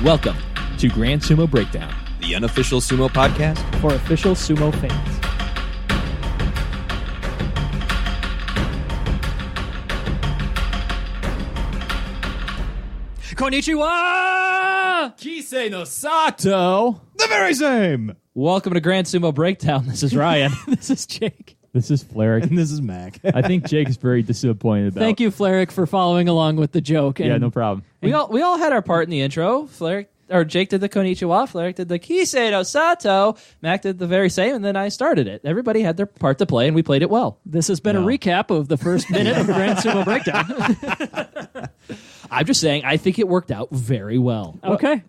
Welcome to Grand Sumo Breakdown, the unofficial sumo podcast for official sumo fans. Konnichiwa! Kisenosato. the very same. Welcome to Grand Sumo Breakdown. This is Ryan. This is Jake. This is Fleric. And this is Mac. I think Jake is very disappointed about. Thank you, Fleric, for following along with the joke. Yeah, And no problem. We all had our part in the intro. Jake did the Konnichiwa, Fleric did the Kisenosato, Mac did the very same, and then I started it. Everybody had their part to play, and we played it well. This has been a recap of the first minute of Grand Sumo Breakdown. I'm just saying, I think it worked out very well. Okay.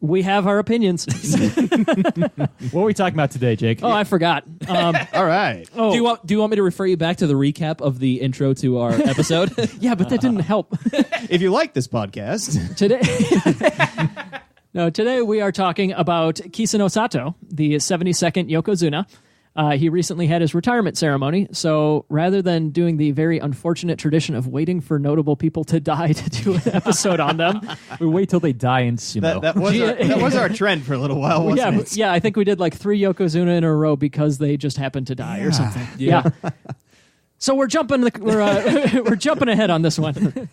We have our opinions. What are we talking about today, Jake? Oh, I forgot. All right. Oh, Do you want me to refer you back to the recap of the intro to our episode? yeah, but that didn't help. If you like this podcast, Today we are talking about Kisenosato, the 72nd Yokozuna. He recently had his retirement ceremony, so rather than doing the very unfortunate tradition of waiting for notable people to die to do an episode on them, We wait till they die in sumo. that was our trend for a little while, wasn't it? I think we did like 3 Yokozuna in a row because they just happened to die or something. Yeah. So we're jumping we're jumping ahead on this one.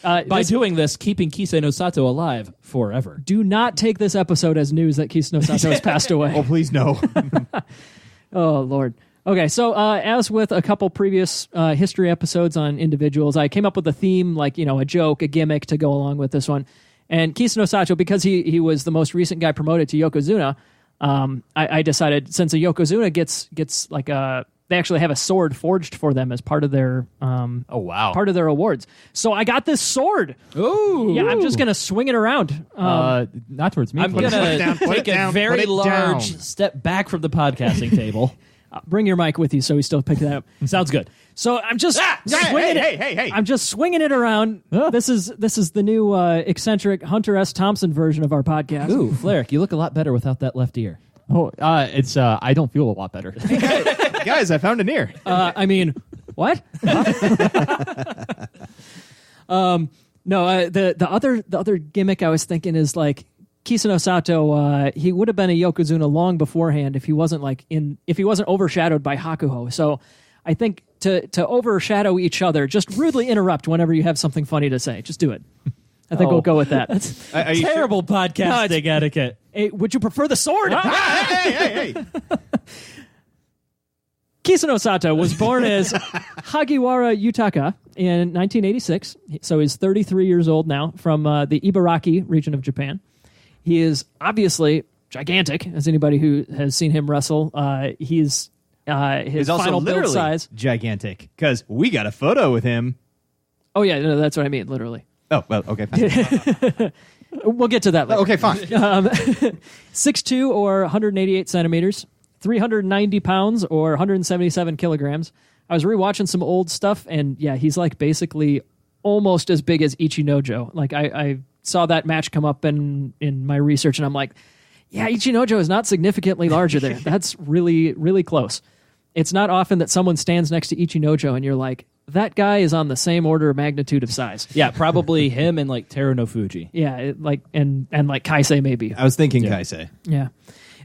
By doing this, keeping Kisenosato alive forever. Do not take this episode as news that Kisenosato has passed away. Oh, please no. Oh, Lord. Okay, so as with a couple previous history episodes on individuals, I came up with a theme, like, a joke, a gimmick to go along with this one. And Kisenosato, because he was the most recent guy promoted to Yokozuna, I decided since a Yokozuna gets like they actually have a sword forged for them as part of their oh, wow. part of their awards. So I got this sword. Ooh. Yeah, I'm just going to swing it around. Not towards me. I'm going to take a very large step back from the podcasting table. Bring your mic with you so we still pick that up. Sounds good. So I'm just swinging it. Hey. I'm just swinging it around. Huh? This is the new eccentric Hunter S. Thompson version of our podcast. Ooh, Fleric, you look a lot better without that left ear. Oh, it's. I don't feel a lot better. Guys, I found an ear. I mean, what? No, the other gimmick I was thinking is like Kisenosato. He would have been a Yokozuna long beforehand if he wasn't overshadowed by Hakuho. So I think to overshadow each other, just rudely interrupt whenever you have something funny to say. Just do it. I think we'll go with that. Are you Terrible podcasting etiquette. Hey, would you prefer the sword? Hey. Kisenosato was born as Hagiwara Yutaka in 1986, so he's 33 years old now, from the Ibaraki region of Japan. He is obviously gigantic, as anybody who has seen him wrestle. He's He's also final build literally size. gigantic, because we got a photo with him. Oh yeah, no, that's what I mean, literally. Oh, well, okay, fine. We'll get to that later. Okay, fine. 6'2", or 188 centimeters, 390 pounds, or 177 kilograms. I was rewatching some old stuff, and yeah, he's like basically almost as big as Ichinojo. Like I saw that match come up in my research, and I'm like, yeah, Ichinojo is not significantly larger there. That's really, really close. It's not often that someone stands next to Ichinojo, and you're like, that guy is on the same order of magnitude of size. Yeah, probably him and like Teru no Fuji. Yeah, and like Kaisei maybe. I was thinking Kaisei. Yeah.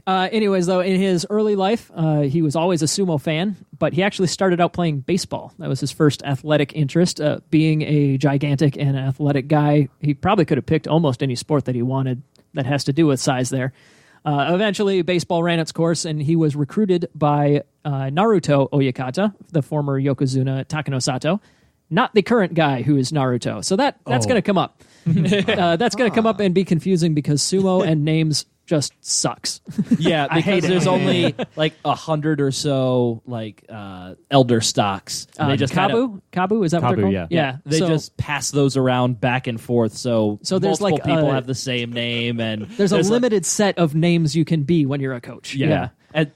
Anyways, though, in his early life, he was always a sumo fan, but he actually started out playing baseball. That was his first athletic interest. Being a gigantic and athletic guy, he probably could have picked almost any sport that he wanted that has to do with size there. Eventually, baseball ran its course, and he was recruited by Naruto Oyakata, the former Yokozuna Takenosato, not the current guy who is Naruto. So that's going to come up. That's going to come up and be confusing because sumo and names just sucks. Yeah, because there's only like 100 or so like elder stocks. And they just Kabu, is that what they're called? Yeah. They just pass those around back and forth. So there's multiple like people have the same name, and there's a limited set of names you can be when you're a coach. Yeah. And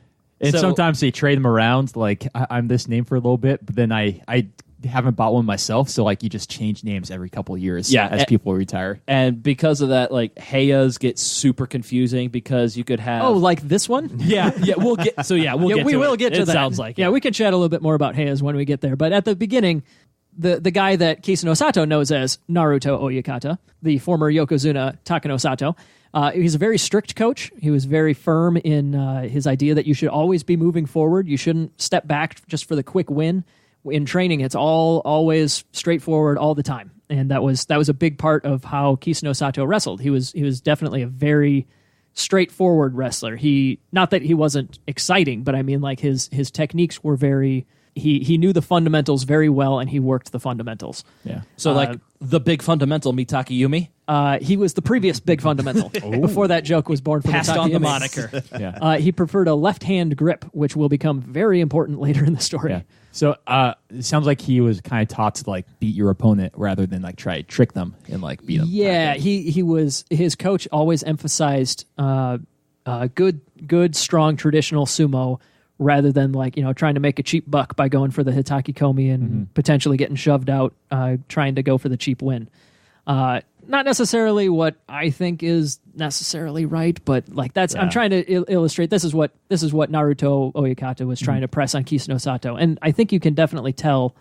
so, sometimes they trade them around. Like I'm this name for a little bit, but then I haven't bought one myself, so like you just change names every couple of years as people retire. And because of that, like Heias get super confusing because you could have like this one? Yeah, we'll get to that. Sounds like we can chat a little bit more about Heias when we get there, but at the beginning, the guy that Kisenosato knows as Naruto Oyakata, the former Yokozuna Takanosato, he's a very strict coach. He was very firm in his idea that you should always be moving forward. You shouldn't step back just for the quick win. In training, it's always straightforward all the time, and that was a big part of how Kisenosato wrestled. He was definitely a very straightforward wrestler. Not that he wasn't exciting, but I mean, like his techniques were very. He knew the fundamentals very well, and he worked the fundamentals. Yeah. So like the big fundamental Mitaki Yumi he was the previous big fundamental before that joke was born from passed Mitaki on the Yumi. moniker. Yeah. He preferred a left-hand grip, which will become very important later in the story. Yeah. So it sounds like he was kind of taught to like beat your opponent rather than like try to trick them and like beat them. Yeah, his coach always emphasized good, strong traditional sumo rather than like trying to make a cheap buck by going for the Hitaki Komi and potentially getting shoved out, trying to go for the cheap win. Not necessarily what I think is necessarily right, but like that's I'm trying to illustrate. This is what Naruto Oyakata was trying to press on Kisenosato, and I think you can definitely tell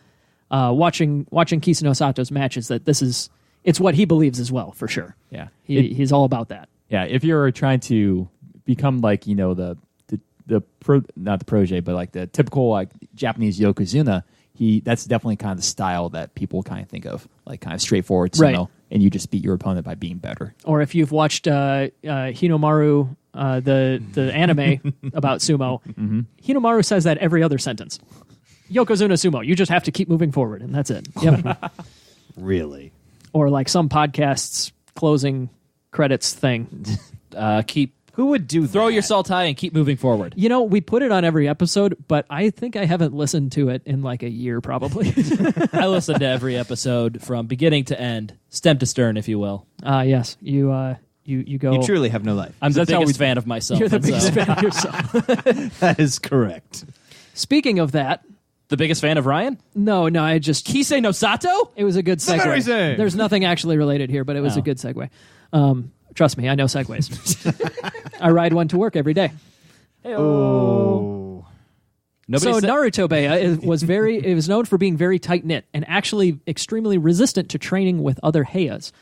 watching Kisenosato's matches that it's what he believes as well, for sure. Yeah. He's all about that. Yeah. If you're trying to become like not the protege, but like the typical like Japanese Yokozuna, that's definitely kind of the style that people kind of think of, like kind of straightforward sumo, right. And you just beat your opponent by being better. Or if you've watched Hinomaru, the anime about sumo, Hinomaru says that every other sentence. Yokozuna sumo, you just have to keep moving forward, and that's it. Yep. Really? Or like some podcast's closing credits thing. Who would do Throw that? your salt high and keep moving forward. We put it on every episode, but I think I haven't listened to it in like a year, probably. I listen to every episode from beginning to end, stem to stern, if you will. Yes, you go. You truly have no life. I'm the That's how biggest fan of myself. You're the and biggest so- fan of yourself. That is correct. Speaking of that, The biggest fan of Ryan? no, I just Kisenosato? it was a good segue. very same. There's nothing actually related here, but it was a good segue. Trust me, I know segues. I ride one to work every day. Oh. Nobody So said- Naruto Beya it was known for being very tight knit and actually extremely resistant to training with other heias.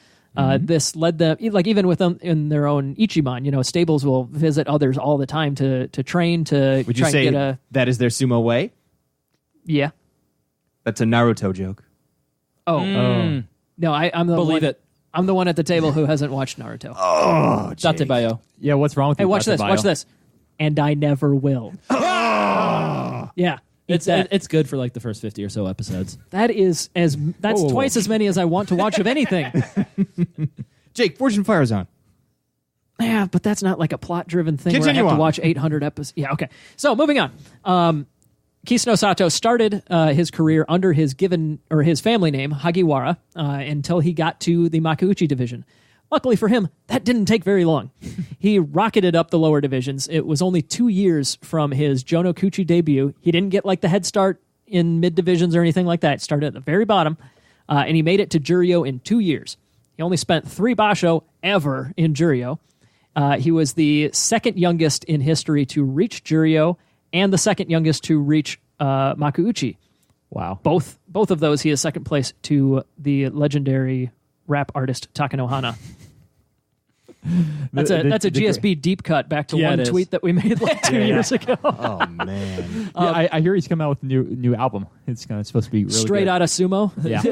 This led them, like even with them in their own Ichiban, stables will visit others all the time to train to Would you try say and get a that is their sumo way? yeah. That's a Naruto joke. Oh, no, I'm the Believe one, it. I'm the one at the table who hasn't watched Naruto. Oh, Date Bayo. Yeah, what's wrong with Hey, you? watch Dr. this. Bio? Watch this. And I never will. Yeah. It's good for like the first 50 or so episodes. That's Whoa. twice as many as I want to watch of anything. Jake, Fortune Fire Zone. Yeah, but that's not like a plot-driven thing where I Continue have to on. watch 800 episodes. Yeah, okay. So moving on. Kisenosato started his career under his family name Hagiwara until he got to the Makuuchi division. Luckily for him, that didn't take very long. He rocketed up the lower divisions. It was only 2 years from his Jonokuchi debut. He didn't get like the head start in mid divisions or anything like that. Started at the very bottom, and he made it to Juryo in 2 years. He only spent 3 basho ever in Juryo. He was the second youngest in history to reach Juryo and the second youngest to reach Makuuchi. Wow. Both of those, he is second place to the legendary rap artist Takanohana. That's a GSB deep cut back to one it is. tweet that we made like 2 years ago. Oh, man. Yeah, I hear he's coming out with a new album. It's supposed to be really Straight good. out of sumo. Yeah.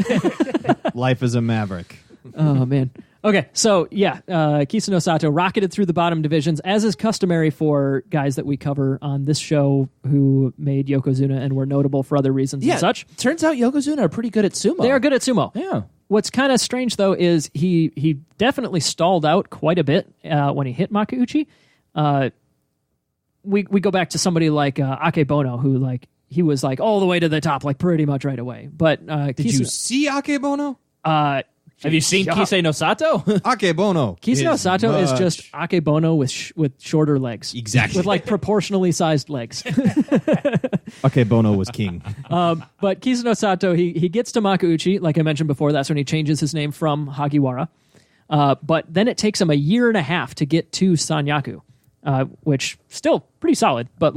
Life is a maverick. Oh, man. Okay, so yeah, Kisenosato rocketed through the bottom divisions, as is customary for guys that we cover on this show who made Yokozuna and were notable for other reasons and such. Turns out Yokozuna are pretty good at sumo. They are good at sumo. Yeah. What's kind of strange, though, is he definitely stalled out quite a bit when he hit Makuuchi. We go back to somebody like Akebono, who he was all the way to the top, pretty much right away. But Did you see Akebono? Have you seen Kisenosato? Akebono. Kisenosato is just Akebono with shorter legs. Exactly. With proportionally sized legs. Akebono was king. But Kisenosato, he gets to Makuuchi, like I mentioned before. That's when he changes his name from Hagiwara. But then it takes him a year and a half to get to Sanyaku, which still pretty solid. But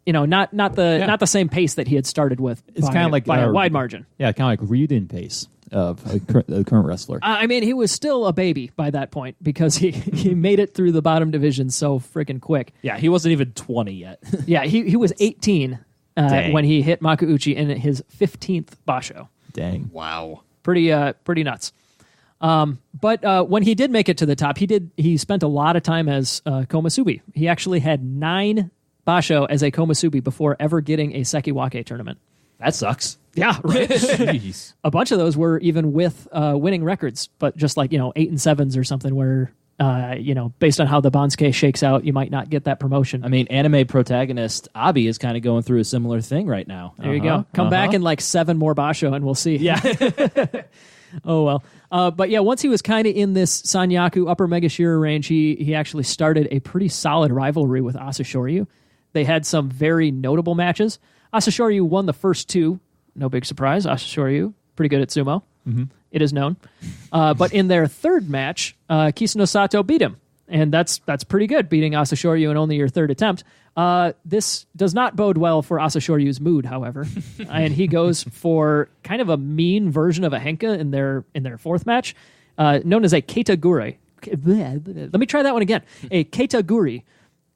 not the same pace that he had started with. It's kind of like by a wide margin. Yeah, kind of like Ryuden pace of the current wrestler. I mean, he was still a baby by that point because he made it through the bottom division so freaking quick. Yeah, he wasn't even 20 yet. Yeah, he was 18 when he hit Makuuchi in his 15th basho. Dang. Wow. Pretty nuts. But when he did make it to the top, he spent a lot of time as Komusubi. He actually had 9 basho as a Komusubi before ever getting a Sekiwake tournament. That sucks. Yeah, right. Jeez. A bunch of those were even with winning records, but just like 8 and 7s or something where based on how the Bansuke shakes out, you might not get that promotion. I mean, anime protagonist Abi is kind of going through a similar thing right now. There you go. Come back in like 7 more basho and we'll see. Yeah. Oh, well. But yeah, once he was kind of in this Sanyaku upper Megashira range, he actually started a pretty solid rivalry with Asashoryu. They had some very notable matches. Asashoryu won the first 2. No big surprise. Asashoryu, pretty good at sumo. Mm-hmm. It is known. But in their third match, Kisenosato beat him. And that's pretty good, beating Asashoryu in only your third attempt. This does not bode well for Asashoryu's mood, however. And he goes for kind of a mean version of a henka in their fourth match, known as a keitaguri. Let me try that one again. A keitaguri.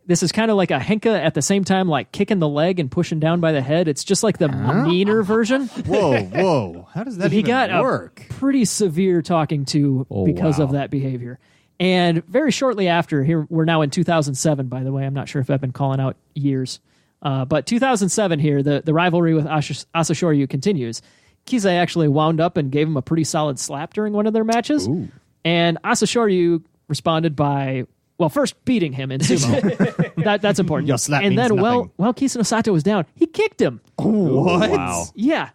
This is kind of like a henka at the same time, like kicking the leg and pushing down by the head. It's just like the meaner version. Whoa. How does that He even got work? a pretty severe talking to because of that behavior. And very shortly after, here we're now in 2007, by the way. I'm not sure if I've been calling out years. But 2007 here, the rivalry with Asashoryu continues. Kisei actually wound up and gave him a pretty solid slap during one of their matches. Ooh. And Asashoryu responded by, well, first beating him in sumo. That's important. Your slap and means then, nothing. while Kisenosato was down, he kicked him. What? Wow. Yeah.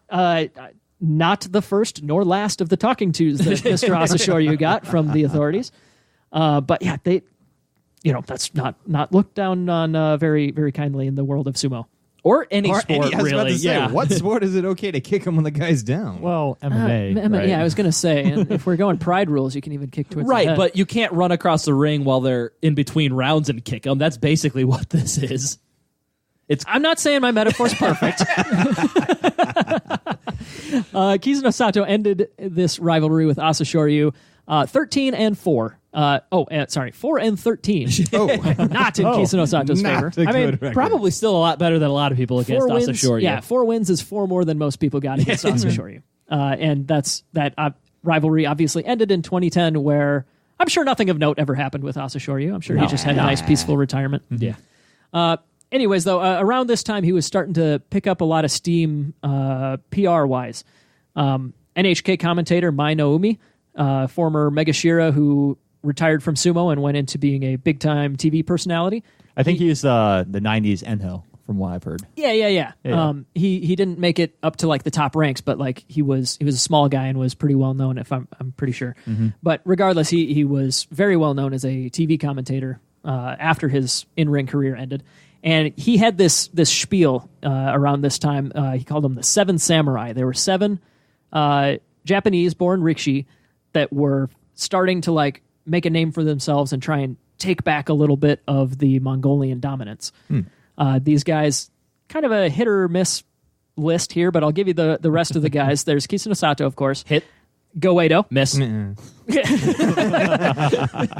Not the first nor last of the talking tos that Mr. Asashoryu got from the authorities. But yeah, that's not looked down on very, very kindly in the world of sumo. Or any sport, I was about really. to say, Yeah. what sport is it okay to kick him when the guy's down? Well, MMA. right? Yeah, I was going to say, and if we're going pride rules, you can even kick towards the Right, head. but you can't run across the ring while they're in between rounds and kick them. That's basically what this is. I'm not saying my metaphor's perfect. Kisenosato ended this rivalry with Asashoryu 13-4. 4-13. Oh, Not in Kisenosato's favor. not a good record. Probably still a lot better than a lot of people against 4 wins, Asashoryu. yeah, 4 wins is 4 more than most people got against Asashoryu. And that rivalry obviously ended in 2010, where I'm sure nothing of note ever happened with Asashoryu. I'm sure he just had a nice, peaceful retirement. Yeah. Anyways, though, around this time, he was starting to pick up a lot of steam PR-wise. NHK commentator Mai Naomi, former Megashira who retired from sumo and went into being a big-time TV personality. I think he's the 90s Enho, from what I've heard. Yeah. He didn't make it up to like the top ranks, but like he was a small guy and was pretty well known. If I'm pretty sure. Mm-hmm. But regardless, he was very well known as a TV commentator after his in-ring career ended, and he had this spiel around this time. He called them the 7 Samurai. There were 7 Japanese-born rikishi that were starting to like make a name for themselves and try and take back a little bit of the Mongolian dominance. These guys, kind of a hit or miss list here, but I'll give you the rest of the guys. There's Kisenosato, of course. Hit. Goeido. Miss.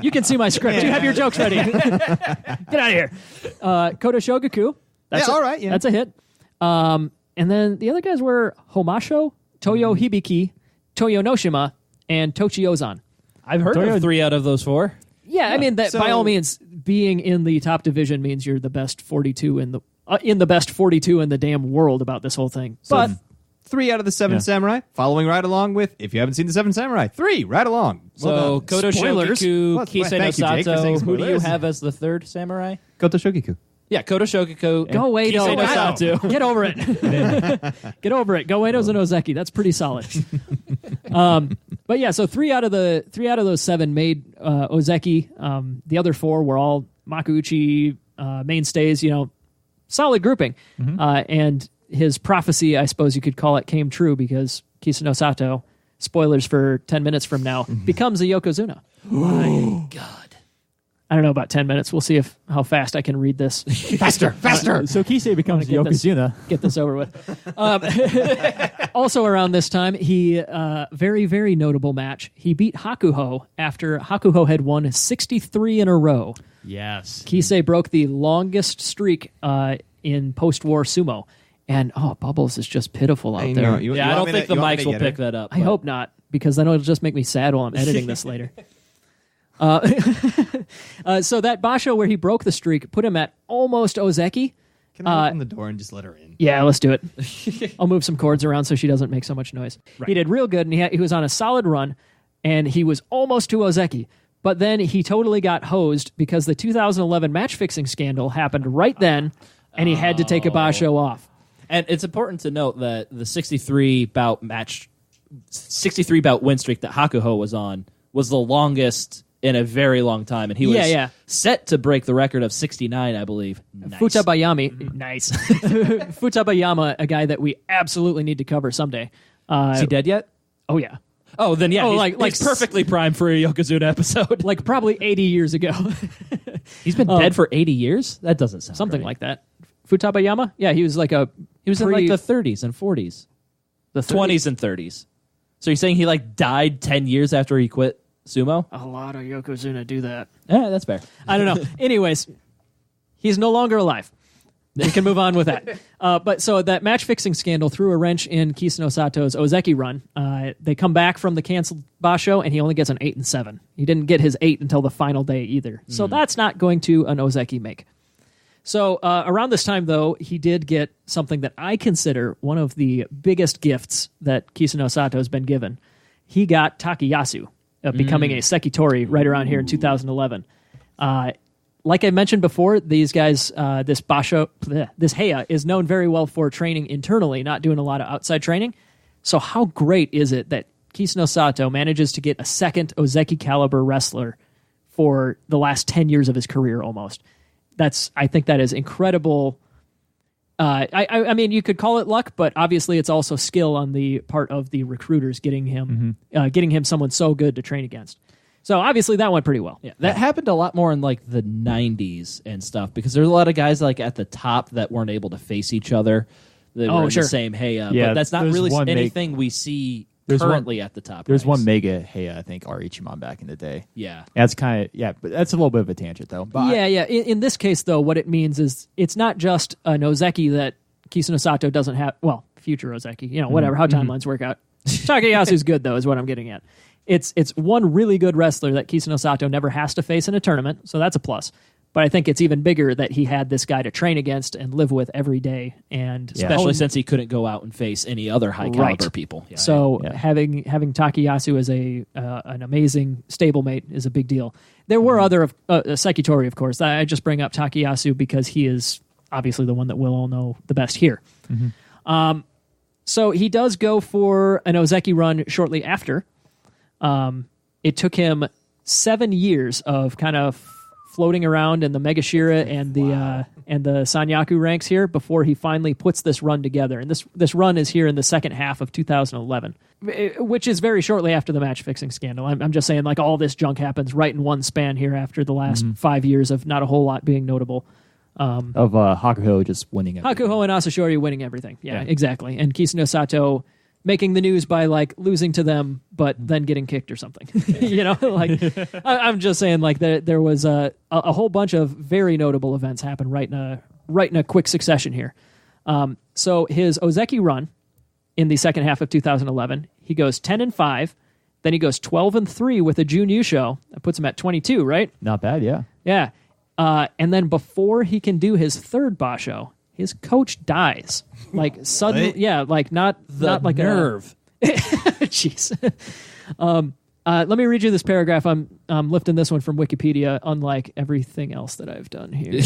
You can see my script. You have your jokes ready. Get out of here. Kodo Shogaku. That's all right. Yeah. That's a hit. And then the other guys were Homasho, Toyo Hibiki, Toyo Noshima, and Tochiozan. I've heard of 3 out of those 4. Yeah, I mean, that by all means, being in the top division means you're the best 42 in the best 42 in the damn world about this whole thing. But 3 out of the 7 samurai, following right along with, if you haven't seen the 7 samurai, 3 right along. So Kodo Spoilers. Shogaku, Well, thank you, Jake, for saying Kisenosato. Who do you spoilers. have as the 3rd samurai? Koto Shogiku. Yeah, Kodo Shogaku. Goeido. Kisenosato. Get over it. Get over it. Goeido's an Ozeki. That's pretty solid. But yeah, so 3 out of those 7 made Ozeki. The other 4 were all Makuuchi mainstays. Solid grouping. Mm-hmm. And his prophecy, I suppose you could call it, came true because Kisenosato, spoilers for 10 minutes from now, becomes a Yokozuna. My God. I don't know, about 10 minutes. We'll see how fast I can read this. Faster. So Kisei becomes get this- Yokozuna. Get this over with. Also around this time, he very, very notable match. He beat Hakuho after Hakuho had won 63 in a row. Yes. Kisei broke the longest streak in post-war sumo. And, Bubbles is just pitiful out there. Yeah, I don't think the mics will pick that up. I hope not, because then it'll just make me sad while I'm editing this later. So that basho where he broke the streak put him at almost Ozeki. Can I open the door and just let her in? Yeah, let's do it. I'll move some cords around so she doesn't make so much noise. Right. He did real good, and he was on a solid run, and he was almost to Ozeki. But then he totally got hosed because the 2011 match-fixing scandal happened right then, and he had to take a basho off. And it's important to note that the 63 bout win streak that Hakuho was on was the longest in a very long time, and he was set to break the record of 69, I believe. Nice. Futabayami, nice. Futabayama, a guy that we absolutely need to cover someday. Is he dead yet? Oh yeah. Oh, then yeah, he's he's perfectly primed for a Yokozuna episode. Like probably 80 years ago. He's been dead for 80 years? That doesn't sound something right. like that. Futabayama? Yeah, he was in like the 30s and 40s. The 20s and 30s. So you're saying he died 10 years after he quit sumo? A lot of Yokozuna do that. Yeah, that's fair. I don't know. Anyways, he's no longer alive. We can move on with that. But so that match-fixing scandal threw a wrench in Kisenosato's Ozeki run. They come back from the canceled basho, and he only gets an 8 and 7. He didn't get his 8 until the final day either. So that's not going to an Ozeki make. So around this time, though, he did get something that I consider one of the biggest gifts that Kisenosato has been given. He got Takayasu, becoming a Sekitori right around here in 2011. Like I mentioned before, these guys, this Heya is known very well for training internally, not doing a lot of outside training. So how great is it that Kisenosato manages to get a second Ozeki caliber wrestler for the last 10 years of his career almost? I think that is incredible. I mean, you could call it luck, but obviously it's also skill on the part of the recruiters getting him someone so good to train against. So obviously that went pretty well. Yeah, that happened a lot more in the 90s and stuff because there's a lot of guys at the top that weren't able to face each other. They were in the same Heya, but that's not really anything we see currently at the top. There's one mega Heya, I think, Arichimon back in the day. Yeah. That's but that's a little bit of a tangent, though. But In this case, though, what it means is it's not just an Ozeki that Kisenosato doesn't have. Well, future Ozeki, whatever, how timelines work out. Takayasu's good, though, is what I'm getting at. It's one really good wrestler that Kisenosato never has to face in a tournament, so that's a plus. But I think it's even bigger that he had this guy to train against and live with every day, and especially since he couldn't go out and face any other high caliber people. Yeah. So having Takayasu as an amazing stablemate is a big deal. There were other Sekitori, of course. I just bring up Takayasu because he is obviously the one that we'll all know the best here. So he does go for an Ozeki run shortly after. It took him 7 years of kind of floating around in the Megashira and the Sanyaku ranks here before he finally puts this run together. And this run is here in the second half of 2011, which is very shortly after the match-fixing scandal. I'm just saying, all this junk happens right in one span here after the last 5 years of not a whole lot being notable. Of Hakuho just winning everything. Hakuho and Asashori winning everything. Yeah, exactly. And Kisenosato making the news by losing to them, but then getting kicked or something. I'm just saying there was a whole bunch of very notable events happen right in a quick succession here. So his Ozeki run in the second half of 2011, he goes 10-5, then he goes 12-3 with a Jun Yusho. That puts him at 22, right? Not bad, yeah. Yeah. And then before he can do his third basho, his coach dies. Suddenly, not like nerve. Jeez. Let me read you this paragraph. I'm lifting this one from Wikipedia, unlike everything else that I've done here.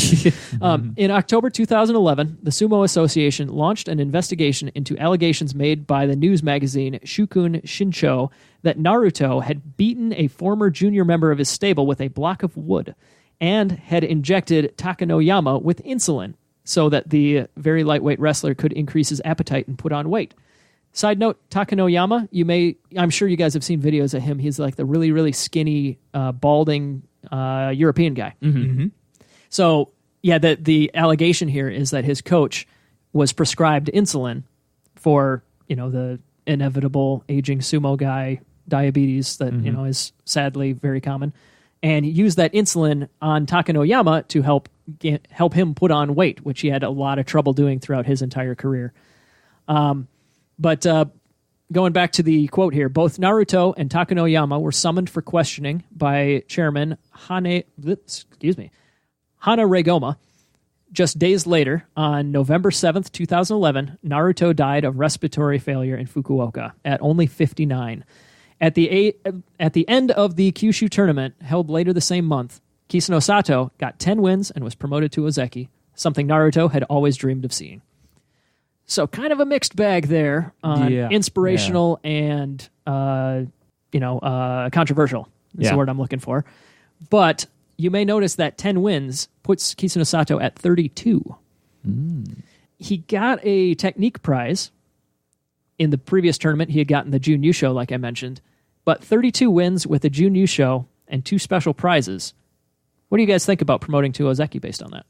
In October 2011, the Sumo Association launched an investigation into allegations made by the news magazine Shukun Shincho that Naruto had beaten a former junior member of his stable with a block of wood and had injected Takanoyama with insulin so that the very lightweight wrestler could increase his appetite and put on weight. Side note, Takanoyama, I'm sure you guys have seen videos of him. He's the really, really skinny, balding European guy. So, yeah, the allegation here is that his coach was prescribed insulin for, the inevitable aging sumo guy diabetes that, is sadly very common. And he used that insulin on Takanoyama to help him put on weight, which he had a lot of trouble doing throughout his entire career. But going back to the quote here, both Naruto and Takanoyama were summoned for questioning by Chairman Hana Regoma. Just days later, on November 7th, 2011, Naruto died of respiratory failure in Fukuoka at only 59. At the end of the Kyushu tournament, held later the same month, Kisenosato got 10 wins and was promoted to Ozeki, something Naruto had always dreamed of seeing. So kind of a mixed bag there on inspirational and, controversial is the word I'm looking for. But you may notice that 10 wins puts Kisenosato at 32. He got a technique prize. In the previous tournament, he had gotten the Jun Yusho, like I mentioned. But 32 wins with a Jun Yusho and 2 special prizes. What do you guys think about promoting to Ozeki based on that?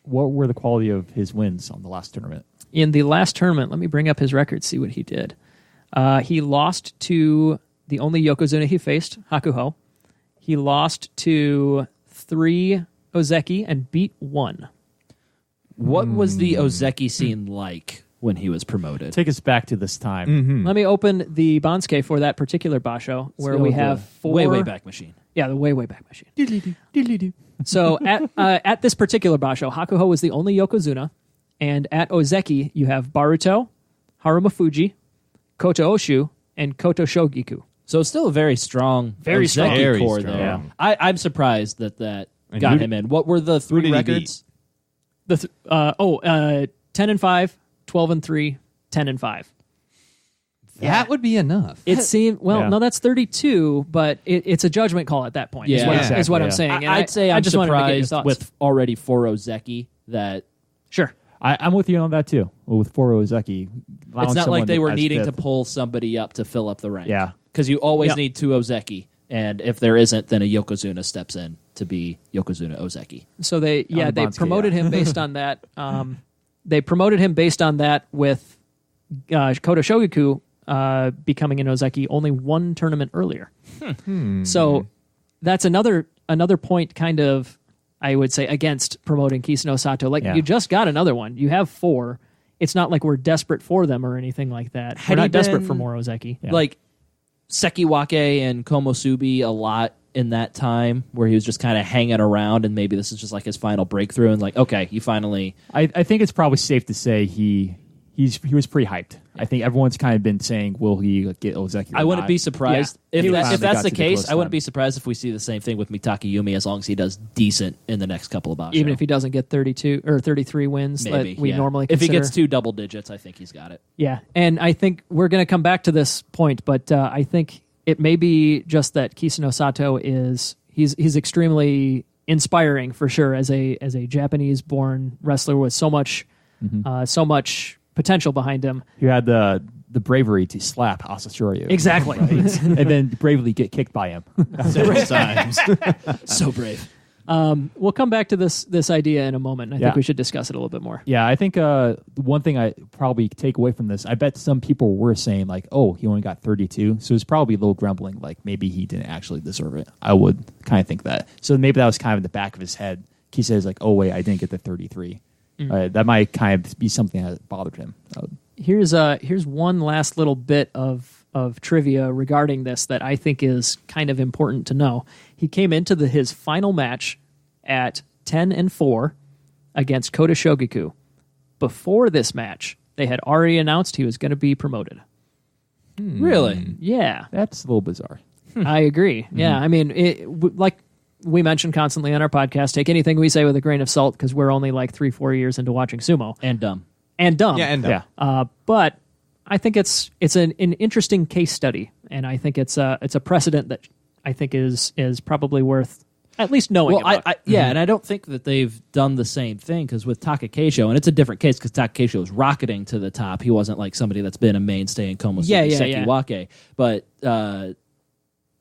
What were the quality of his wins on the last tournament? In the last tournament, let me bring up his record, see what he did. He lost to the only Yokozuna he faced, Hakuho. He lost to 3 Ozeki and beat 1. What was the Ozeki scene like when he was promoted? Take us back to this time. Let me open the Bansuke for that particular basho, where we have 4... Way back machine. Yeah, the way back machine. So at this particular basho, Hakuho was the only Yokozuna, and at Ozeki, you have Baruto, Haruma Fuji, Koto Oshu, and Koto Shogiku. So it's still a very strong Ozeki core there. Yeah. I'm surprised that got him in. What were the 3 records? 10-5, 12-3, 10-5. That would be enough. It seemed no, that's 32, but it's a judgment call at that point. Is what I'm saying. And I'd say I'm just surprised with already 4 Ozeki that. Sure. I'm with you on that too. With 4 Ozeki, it's not like they were needing to pull somebody up to fill up the rank. Yeah, because you always need 2 Ozeki, and if there isn't, then a Yokozuna steps in to be Yokozuna Ozeki. So they promoted him based on that. They promoted him based on that with Koto Shogiku becoming an Ozeki only 1 tournament earlier. So that's another point, kind of, I would say, against promoting Kisenosato. You just got another one. You have 4. It's not like we're desperate for them or anything like that. We're not desperate for more Ozeki. Yeah. Like Sekiwake and Komosubi a lot in that time where he was just kind of hanging around, and maybe this is just like his final breakthrough, and okay, you finally... I think it's probably safe to say he was pretty hyped. I think everyone's kind of been saying, will he get Ozeki? I wouldn't be surprised. If that's the case, I wouldn't be surprised if we see the same thing with Mitake Yumi, as long as he does decent in the next couple of basho. Even if he doesn't get 32 or 33 wins maybe, that we normally consider. If he gets 2 double digits, I think he's got it. Yeah, and I think we're going to come back to this point, but I think it may be just that Kisenosato he's extremely inspiring for sure as a Japanese-born wrestler with so much potential behind him. You had the bravery to slap Asashoryu. Exactly. Right? And then bravely get kicked by him. Several times. So brave. We'll come back to this idea in a moment. I think we should discuss it a little bit more. Yeah, I think one thing I probably take away from this, I bet some people were saying he only got 32. So it's probably a little grumbling, maybe he didn't actually deserve it. I would kind of think that. So maybe that was kind of in the back of his head. He says oh wait, I didn't get the 33. That might kind of be something that bothered him. Here's one last little bit of trivia regarding this that I think is kind of important to know. He came into his final match at 10-4 against Koto Shogiku. Before this match, they had already announced he was going to be promoted. Really? Yeah. That's a little bizarre. I agree. Yeah, I mean, like we mention constantly on our podcast, take anything we say with a grain of salt because we're only 3-4 years into watching sumo. And dumb. Yeah, and dumb. Yeah. But I think it's an interesting case study, and I think it's a precedent that I think is probably worth at least knowing about. And I don't think that they've done the same thing, because with Takakeisho, and it's a different case because Takakeisho was rocketing to the top. He wasn't like somebody that's been a mainstay in Komosugi Sekiwake. But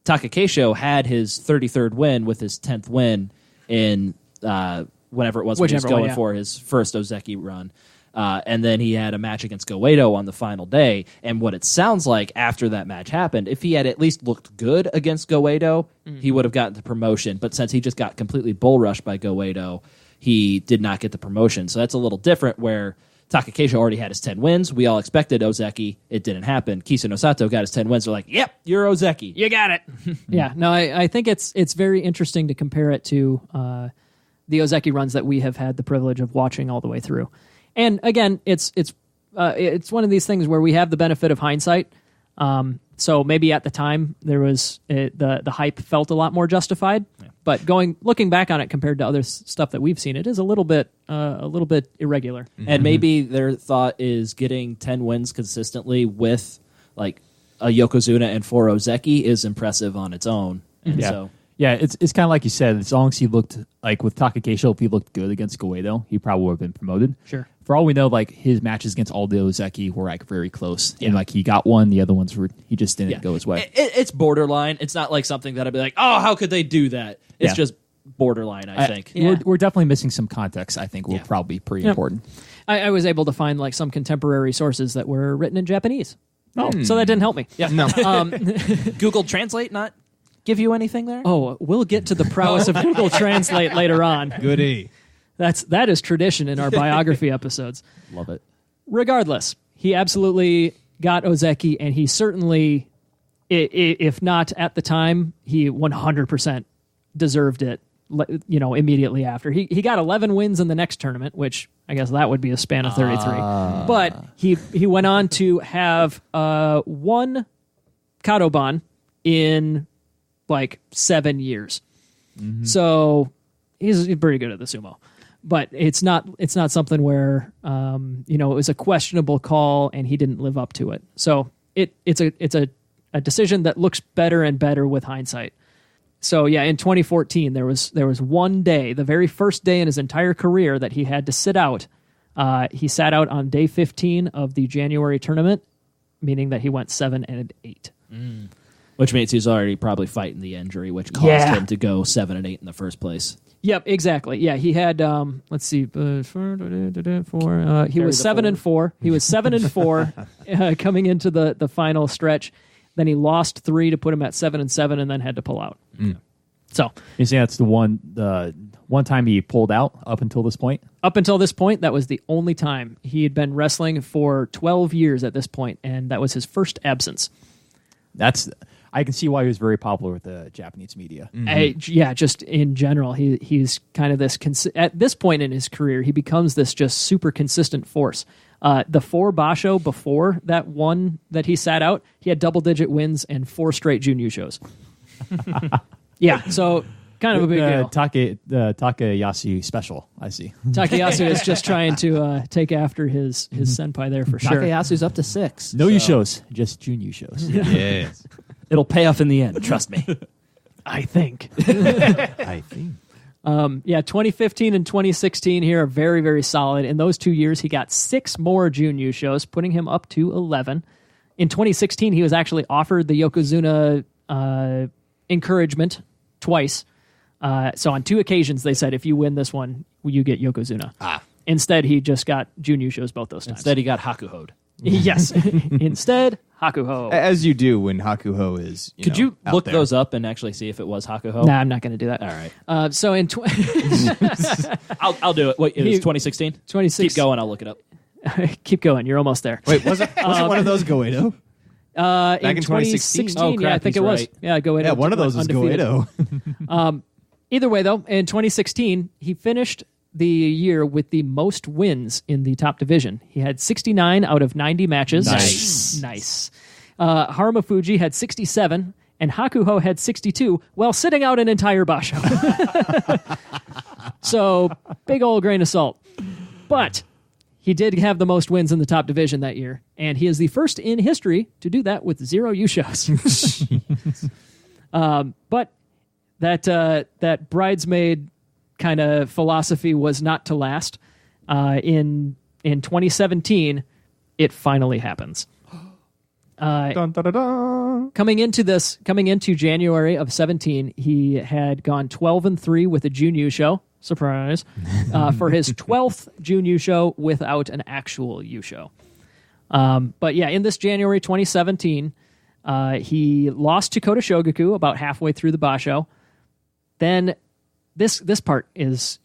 Takakeisho had his 33rd win with his 10th win in whenever it was when he was going for his first Ozeki run. And then he had a match against Goeido on the final day. And what it sounds like after that match happened, if he had at least looked good against Goeido, he would have gotten the promotion. But since he just got completely bull rushed by Goeido, he did not get the promotion. So that's a little different where Takakeisho already had his 10 wins. We all expected Ozeki. It didn't happen. Kisenosato got his 10 wins. They're like, yep, you're Ozeki. You got it. Yeah, no, I think it's very interesting to compare it to the Ozeki runs that we have had the privilege of watching all the way through. And again, it's one of these things where we have the benefit of hindsight. So maybe at the time there was the hype felt a lot more justified. Yeah. But looking back on it compared to other stuff that we've seen, it is a little bit irregular. Mm-hmm. And maybe their thought is getting 10 wins consistently with like a Yokozuna and 4 Ozeki is impressive on its own. And so. Yeah, it's kind of like you said. As long as he looked like with Takakeisho, if he looked good against Goeido, he probably would have been promoted. Sure. For all we know, like his matches against all the Ozeki were like very close, and like he got one, the other ones he just didn't go his way. It's borderline. It's not like something that I'd be like, oh, how could they do that? It's just borderline. I think we're definitely missing some context. I think will probably be pretty important. I was able to find like some contemporary sources that were written in Japanese. Oh, so that didn't help me. Yeah, no. Google Translate not give you anything there? Oh, we'll get to the prowess of Google Translate later on. Goody. That is tradition in our biography episodes. Love it. Regardless, he absolutely got Ozeki, and he certainly, if not at the time, he 100% deserved it. Immediately after he got 11 wins in the next tournament, which I guess that would be a span of 33. But he went on to have one Kadoban in like 7 years. Mm-hmm. So he's pretty good at the sumo. But it's not something where it was a questionable call and he didn't live up to it. So it's a decision that looks better and better with hindsight. So yeah, in 2014 there was one day, the very first day in his entire career that he had to sit out. He sat out on day 15 of the January tournament, meaning that he went 7-8. Which means he's already probably fighting the injury, which caused him to go 7-8 in the first place. Yep, exactly. Yeah, he had. Let's see, 4. He was 7-4. He was 7-4 coming into the final stretch. Then he lost 3 to put him at 7-7, and then had to pull out. So you see, that's the one time he pulled out up until this point. Up until this point, that was the only time. He had been wrestling for 12 years at this point, and that was his first absence. I can see why he was very popular with the Japanese media. Mm-hmm. Just in general, he's kind of this. At this point in his career, he becomes this just super consistent force. The 4 Basho before that one that he sat out, he had double-digit wins and 4 straight Junyu shows. Yeah, so kind of a big deal. Takayasu special, I see. Takayasu is just trying to take after his senpai there for sure. Takayasu's up to 6. No you shows, just Junyu shows. Yes. It'll pay off in the end, trust me. I think. 2015 and 2016 here are very, very solid. In those 2 years, he got 6 more Junyu shows, putting him up to 11. In 2016, he was actually offered the Yokozuna encouragement twice. So on 2 occasions, they said, if you win this one, you get Yokozuna. Instead, he just got Junyu shows both those times. Instead, he got Hakuho'd. Yes. Instead, Hakuho. As you do when Hakuho is. Could you look those up and actually see if it was Hakuho? Nah, I'm not going to do that. All right. So in I'll do it. Wait, it was 2016? 2016. Keep going. I'll look it up. Keep going. You're almost there. Wait, was it one of those Goeido? Back in 2016? Oh, crap, I think it was. Right. Yeah, Goeido. Yeah, one of those was Goeido. Either way, though, in 2016, he finished the year with the most wins in the top division. He had 69 out of 90 matches. Nice. Harumafuji had 67, and Hakuho had 62, while sitting out an entire basho. So, big old grain of salt. But he did have the most wins in the top division that year, and he is the first in history to do that with 0 U-shows. But that bridesmaid kind of philosophy was not to last. In 2017, it finally happens. Dun, dun, dun, dun. Coming into January of 17, he had gone 12-3 with a Junyu show. Surprise. For his 12th Junyu show without an actual Yu show. But yeah, in this January 2017, he lost to Kota Shogaku about halfway through the Basho. Then this part is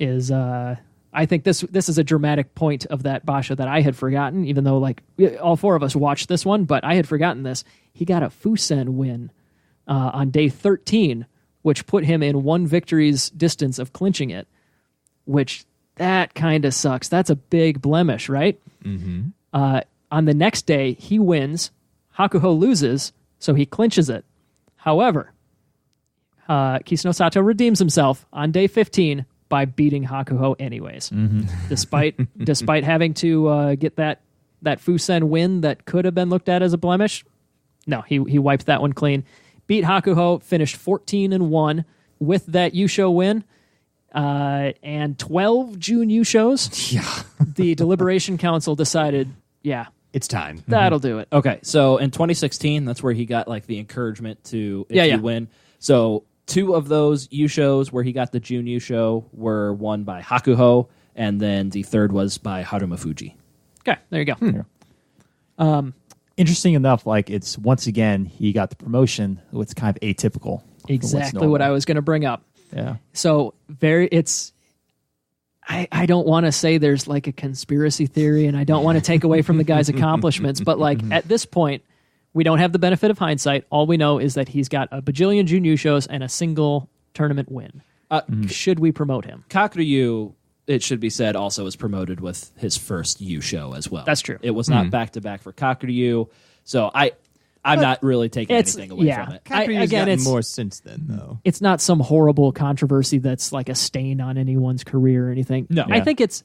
I think this is a dramatic point of that Basho that I had forgotten, even though like all four of us watched this one, but I had forgotten this. He got a Fusen win on day 13, which put him in one victory's distance of clinching it, which that kind of sucks. That's a big blemish, right? Mm-hmm. On the next day, he wins. Hakuho loses, so he clinches it. However, Kisenosato redeems himself on day 15 by beating Hakuho anyways. Mm-hmm. Despite having to get that Fusen win that could have been looked at as a blemish, no, he wiped that one clean. Beat Hakuho, finished 14-1 with that Yusho win, and 12 June Yushos. Yeah. The Deliberation Council decided, yeah, It's time. that'll do it. Okay, so in 2016, that's where he got like the encouragement to if you win. So 2 of those Yushos where he got the June Yusho were won by Hakuho, and then the third was by Haruma Fuji. Okay, there you go. Interesting enough, like it's once again he got the promotion. What's kind of atypical. Exactly what I was going to bring up. Yeah. So I don't want to say there's like a conspiracy theory, and I don't want to take away from the guy's accomplishments, but like at this point, we don't have the benefit of hindsight. All we know is that he's got a bajillion Junyu shows and a single tournament win. Should we promote him? Kakuryu, it should be said, also was promoted with his first Yu show as well. That's true. It was not back-to-back for Kakuryu, so I'm not really taking anything away from it. Kakuryu's gotten more since then, though. It's not some horrible controversy that's like a stain on anyone's career or anything. No. I think it's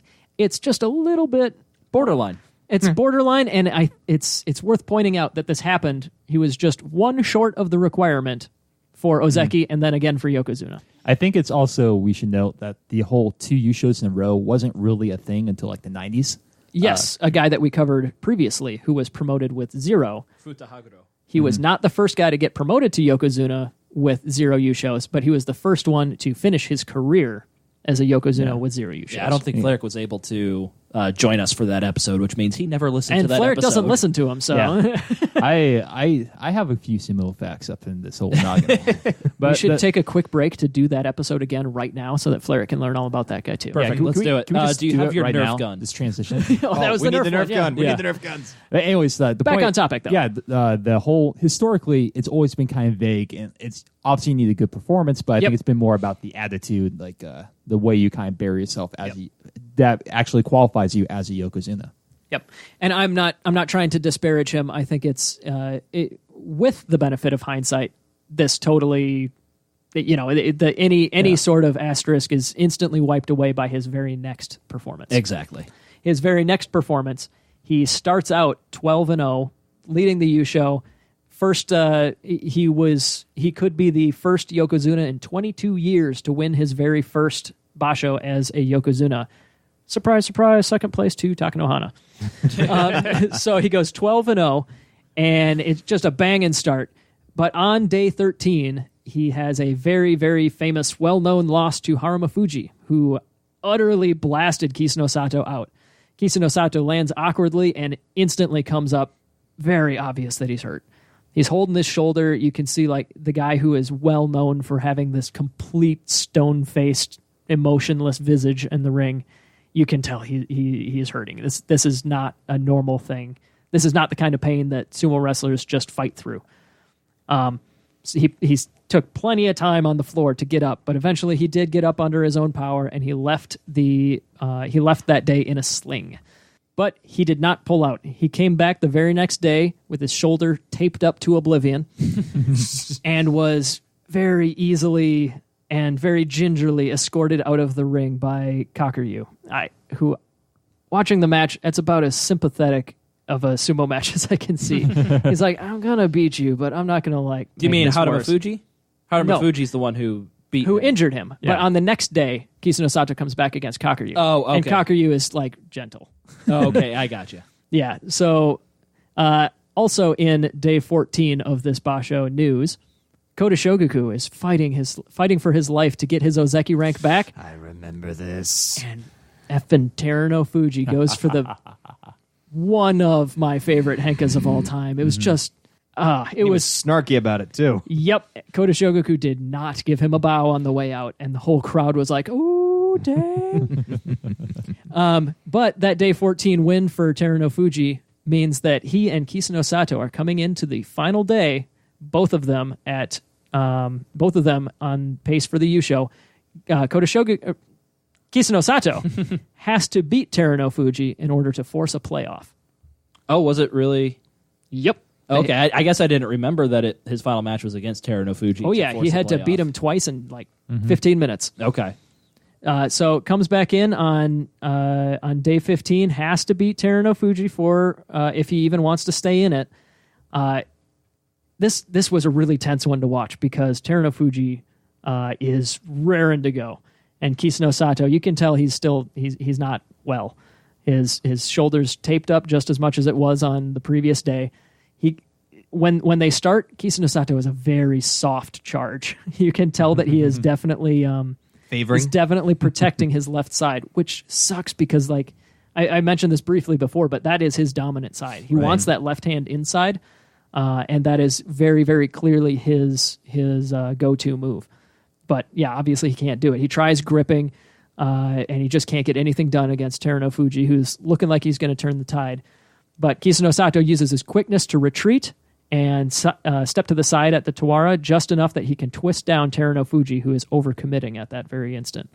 just a little bit Borderline. It's borderline, and it's worth pointing out that this happened. He was just one short of the requirement for Ozeki, and then again for Yokozuna. I think it's also, we should note that the whole 2 Yu shows in a row wasn't really a thing until like the 90s. Yes, a guy that we covered previously who was promoted with 0. Futa Haguro. He was not the first guy to get promoted to Yokozuna with 0 Yu shows, but he was the first one to finish his career as a Yokozuna with 0 Yu shows. Yeah, I don't think Fleric was able to join us for that episode, which means he never listened to that Fleric episode. doesn't listen to him, so I have a few sumo facts up in this whole noggin. But we should take a quick break to do that episode again right now so that Fleric can learn all about that guy too. Perfect. Let's do it. Can we just do you have your right Nerf now, gun? This transition. That was we the need Nerf the Nerf one, yeah. gun. We Yeah. need the Nerf guns. But anyways, the Back point, on topic, though. Yeah, the whole historically, it's always been kind of vague, and it's obviously you need a good performance, but I think it's been more about the attitude, like the way you kind of bury yourself as that actually qualifies you as a Yokozuna. Yep. And I'm not trying to disparage him. I think it's with the benefit of hindsight, this totally, any sort of asterisk is instantly wiped away by his very next performance. Exactly. His very next performance, he starts out 12-0, leading the Yu show. First, he could be the first Yokozuna in 22 years to win his very first Basho as a Yokozuna. Surprise, surprise, second place to Takanohana. So he goes 12-0, and it's just a banging start. But on day 13, he has a very, very famous, well-known loss to Haruma Fuji, who utterly blasted Kisenosato out. Kisenosato lands awkwardly and instantly comes up. Very obvious that he's hurt. He's holding his shoulder. You can see like the guy who is well known for having this complete stone-faced, emotionless visage in the ring. You can tell he is hurting. This is not a normal thing. This is not the kind of pain that sumo wrestlers just fight through. So he took plenty of time on the floor to get up, but eventually he did get up under his own power, and he left that day in a sling. But he did not pull out. He came back the very next day with his shoulder taped up to oblivion and was very easily and very gingerly escorted out of the ring by Kakuryu, who, watching the match, it's about as sympathetic of a sumo match as I can see. He's like, I'm going to beat you, but I'm not going to like. Do you mean Haruma worse. Fuji? Haruma Fuji's the one who beat him. Injured him. Yeah. But on the next day, Kisenosato comes back against Kakuryu. Oh, okay. And Kakuryu is like gentle. Oh, okay, I got you. Yeah. So Also in day 14 of this Basho news, Kota Shogoku is fighting for his life to get his Ozeki rank back. I remember this. And effing Teruno Fuji goes for the one of my favorite henkas of all time. It was just it was snarky about it too. Yep. Kota Shogoku did not give him a bow on the way out, and the whole crowd was like, "Ooh, dang." But that day 14 win for Teruno Fuji means that he and Kisenosato are coming into the final day, both of them on pace for the Yusho. Kisenosato has to beat Teruno Fuji in order to force a playoff. Oh, was it really? Yep. Okay, I guess I didn't remember that his final match was against Teruno Fuji. Oh yeah, he had to beat him twice in 15 minutes. Okay. So comes back in on day 15, has to beat Teruno Fuji for if he even wants to stay in it. This was a really tense one to watch because Teruno Fuji is raring to go, and Kisenosato, you can tell he's not well. His shoulders taped up just as much as it was on the previous day. When they start, Kisenosato is a very soft charge. You can tell that he is definitely favoring. He's definitely protecting his left side, which sucks because I mentioned this briefly before, but that is his dominant side. He wants that left hand inside, and that is very, very clearly his go-to move. But yeah, obviously he can't do it. He tries gripping, and he just can't get anything done against Teruno Fuji, who's looking like he's going to turn the tide. But Kisenosato uses his quickness to retreat and step to the side at the Tawara just enough that he can twist down Teruno Fuji, who is overcommitting at that very instant.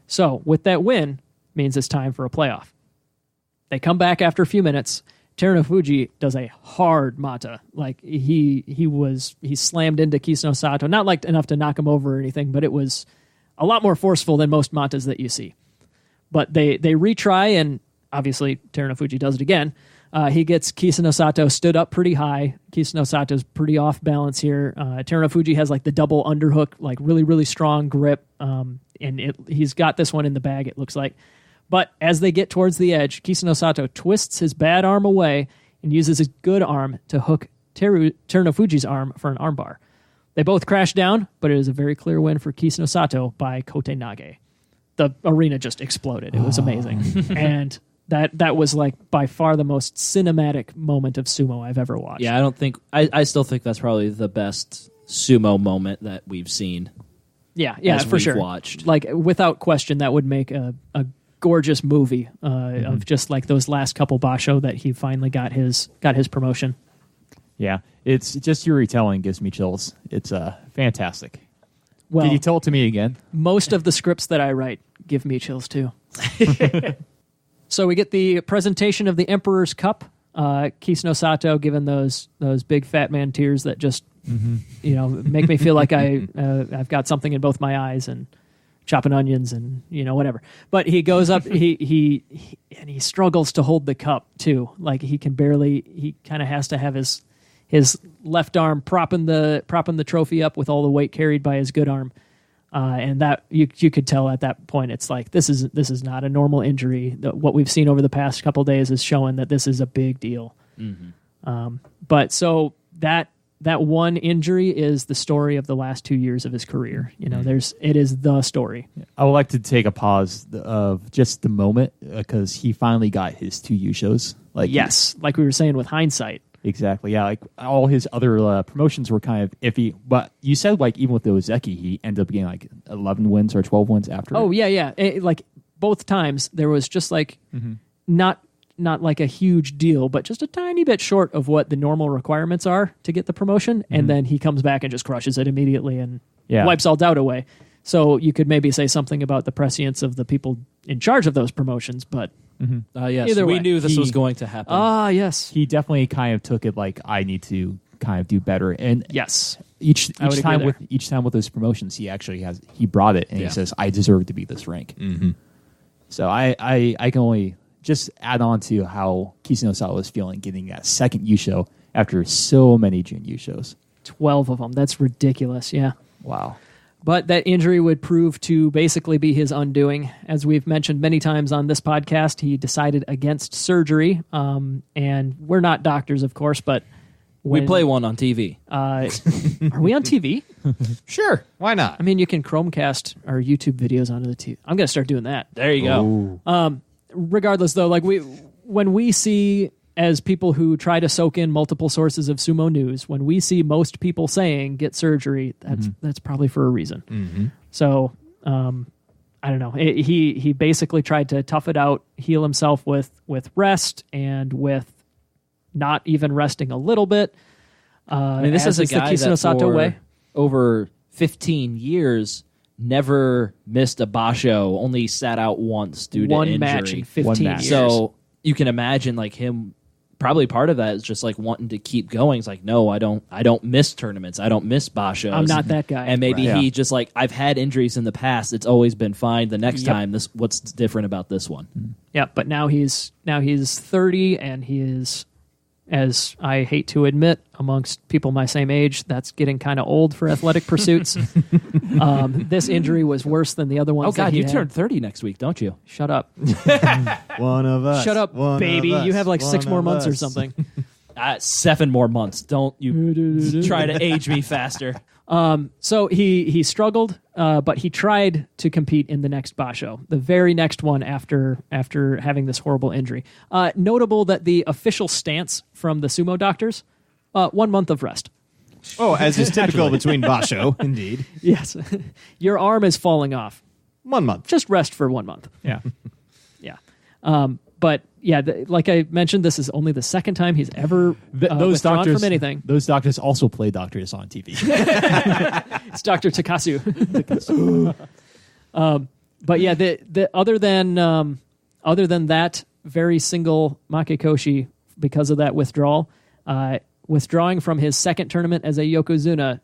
So with that win, means it's time for a playoff. They come back after a few minutes. Teruno Fuji does a hard mata. Like he slammed into Kisenosato, not enough to knock him over or anything, but it was a lot more forceful than most matas that you see. But they retry, and obviously Teruno Fuji does it again. He gets Kisenosato stood up pretty high. Kisenosato's pretty off balance here. Teruno Fuji has the double underhook, really, really strong grip. And he's got this one in the bag, it looks like. But as they get towards the edge, Kisenosato twists his bad arm away and uses his good arm to hook Teruno Fuji's arm for an armbar. They both crash down, but it is a very clear win for Kisenosato by Kote Nage. The arena just exploded. It was amazing. And that was by far the most cinematic moment of sumo I've ever watched. Yeah, I still think that's probably the best sumo moment that we've seen. Yeah, for sure. Watched. Without question, that would make a gorgeous movie of just those last couple basho that he finally got his promotion. Yeah, it's just your retelling gives me chills. It's fantastic. Well, can you tell it to me again? Most of the scripts that I write give me chills too. So we get the presentation of the Emperor's Cup. Kisenosato giving those big fat man tears that just make me feel like I've got something in both my eyes and chopping onions and whatever. But he goes up, he struggles to hold the cup too. He kind of has to have his left arm propping the trophy up with all the weight carried by his good arm. And that you could tell at that point, it's this is not a normal injury. What we've seen over the past couple of days is showing that this is a big deal. Mm-hmm. But so that one injury is the story of the last 2 years of his career. It is the story. I would like to take a pause of just the moment because he finally got his 2 Yushos. Yes, like we were saying with hindsight. Exactly. Yeah, all his other promotions were kind of iffy. But you said even with the Ozeki, he ended up getting 11 wins or 12 wins after. Oh yeah. Both times there was just not a huge deal, but just a tiny bit short of what the normal requirements are to get the promotion. And then he comes back and just crushes it immediately and wipes all doubt away. So you could maybe say something about the prescience of the people in charge of those promotions, but. Yes, either we way. knew this was going to happen. Yes. He definitely kind of took it I need to kind of do better. And yes, each time with those promotions, he brought it and he says, I deserve to be this rank. Mm-hmm. So I can only just add on to how Kisenosato was feeling getting that second Yusho after so many Jun Yushos. 12 of them. That's ridiculous. Yeah. Wow. But that injury would prove to basically be his undoing. As we've mentioned many times on this podcast, he decided against surgery. And we're not doctors, of course, but we play one on TV. Are we on TV? Sure, why not? I mean, you can Chromecast our YouTube videos onto the TV. I'm going to start doing that. There you go. Regardless, though, like when we see, as people who try to soak in multiple sources of sumo news, when we see most people saying get surgery, that's probably for a reason. Mm-hmm. So I don't know. He basically tried to tough it out, heal himself with rest and with not even resting a little bit. I mean, this is a guy the Kisenosato way. Over 15 years, never missed a basho, only sat out once due to injury. One match in 15 years. So you can imagine, like, him. Probably part of that is just like wanting to keep going. It's like, no, I don't miss tournaments. I don't miss bashos. I'm not that guy. And maybe he just like, I've had injuries in the past. It's always been fine. The next time, what's different about this one? Yeah, but now he's 30, and he is, as I hate to admit, amongst people my same age, that's getting kind of old for athletic pursuits. This injury was worse than the other ones. Oh God, you turn 30 next week, don't you? Shut up. One of us. Shut up, baby. You have like 6 more months or something. 7 more months. Don't you try to age me faster. So he struggled, but he tried to compete in the next basho, the very next one after having this horrible injury. Notable that the official stance from the sumo doctors, 1 month of rest. Oh, as is typical between basho, indeed. Yes. Your arm is falling off. 1 month. Just rest for 1 month. Yeah. Yeah. But yeah, like I mentioned, this is only the second time he's ever withdrawn from anything. Those doctors also play doctors on TV. It's Dr. Takasu. But yeah, the other than that very single Makekoshi, because of that withdrawal, withdrawing from his second tournament as a Yokozuna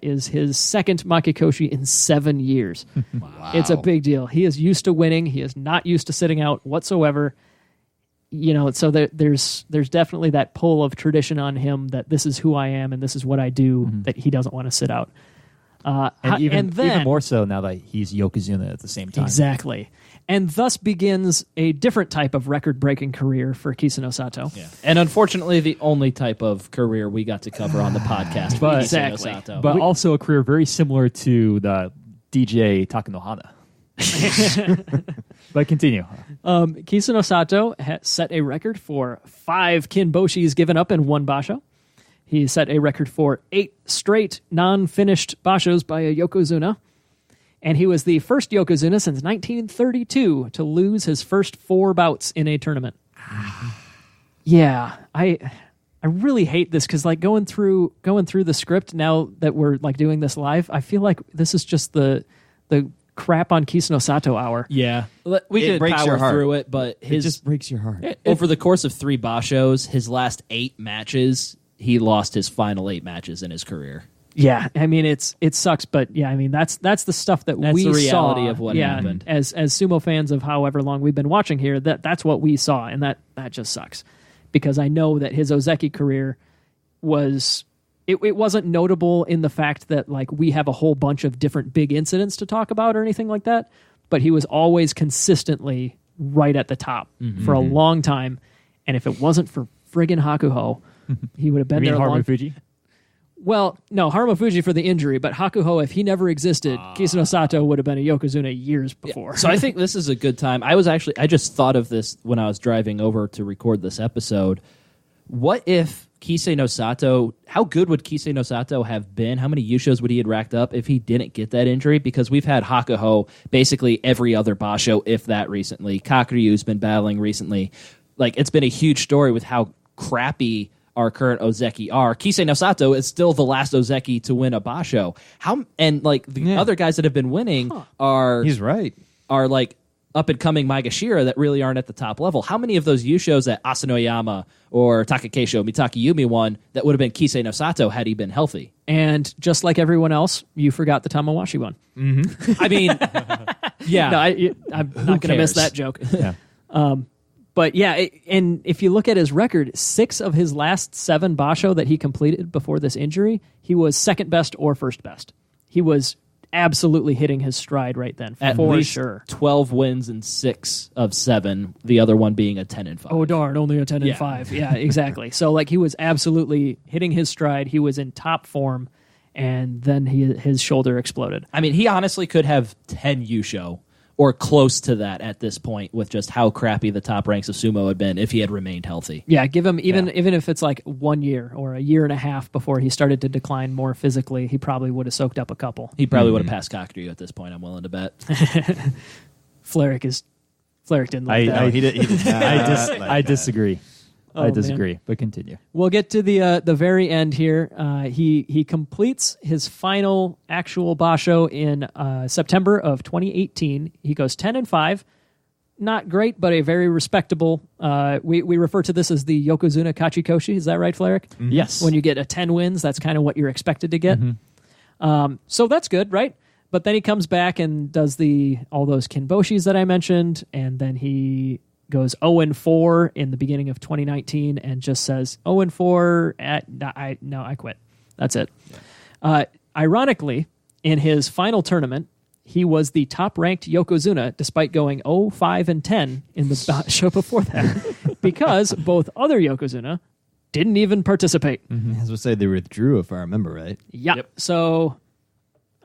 is his second Makekoshi in 7 years. Wow. It's a big deal. He is used to winning. He is not used to sitting out whatsoever. You know, so there's definitely that pull of tradition on him that this is who I am and this is what I do, that he doesn't want to sit out. And even more so now that he's Yokozuna at the same time. Exactly. And thus begins a different type of record-breaking career for Kisenosato. Yeah. And unfortunately, the only type of career we got to cover on the podcast. Exactly. But also a career very similar to the DJ Takanohana. But continue. Kisenosato set a record for 5 kinboshis given up in one basho. He set a record for 8 straight non-finished bashos by a Yokozuna. And he was the first Yokozuna since 1932 to lose his first 4 bouts in a tournament. Yeah, I really hate this because like going through the script now that we're like doing this live, I feel like this is just the crap on Kisenosato hour. Yeah, we could power through it, but it just breaks your heart. Over the course of 3 bashos, his last 8 matches, he lost his final 8 matches in his career. Yeah, I mean it sucks, but yeah, I mean that's the stuff that that's we the reality saw. Of what happened. As sumo fans of however long we've been watching here, that's what we saw, and that just sucks because I know that his Ozeki career was it wasn't notable in the fact that like we have a whole bunch of different big incidents to talk about or anything like that, but he was always consistently right at the top for a long time, and if it wasn't for friggin' Hakuho, he would have been there. Harumafuji? Well, no, Harumafuji for the injury, but Hakuho, if he never existed, Kisenosato would have been a Yokozuna years before. Yeah. So I think this is a good time. I just thought of this when I was driving over to record this episode. What if Kisenosato, how good would Kisenosato have been? How many Yushos would he have racked up if he didn't get that injury? Because we've had Hakuho basically every other basho, if that recently. Kakuryu's been battling recently. Like, it's been a huge story with how crappy our current Ozeki are. Kisenosato is still the last Ozeki to win a basho. The other guys that have been winning are like up and coming Maegashira that really aren't at the top level. How many of those Yushos that Asanoyama or Takakeisho Mitaki Yumi won that would have been Kisenosato had he been healthy? And just like everyone else, you forgot the Tamawashi one. I mean, yeah. No, I'm not going to miss that joke. Yeah. But yeah, and if you look at his record, 6 of his last 7 basho that he completed before this injury, he was second best or first best. He was absolutely hitting his stride right then. At for least sure. 12 wins and 6 of 7. The other one being a 10-5. Oh darn, only a 10-5. Yeah, exactly. So like he was absolutely hitting his stride. He was in top form, and then his shoulder exploded. I mean, he honestly could have 10 Yusho or close to that at this point with just how crappy the top ranks of sumo had been if he had remained healthy. Yeah, give him even if it's like 1 year or a year and a half before he started to decline more physically, he probably would have soaked up a couple. He probably would have passed Kakuryu at this point, I'm willing to bet. Fleric didn't like that. No, he did not. I disagree. I disagree, man. but continue. We'll get to the very end here. He completes his final actual basho in September of 2018. He goes 10-5. Not great, but a very respectable. We refer to this as the Yokozuna Kachikoshi. Is that right, Fleric? Mm-hmm. Yes. When you get a 10 wins, that's kind of what you're expected to get. Mm-hmm. So that's good, right? But then he comes back and does all those kinboshis that I mentioned, and then he goes 0-4 in the beginning of 2019 and just says 0-4 I quit. That's it. Ironically, in his final tournament, he was the top-ranked Yokozuna despite going 0-5-10 in the show before that because both other Yokozuna didn't even participate. Mm-hmm. As we say, they withdrew, if I remember right. Yep. So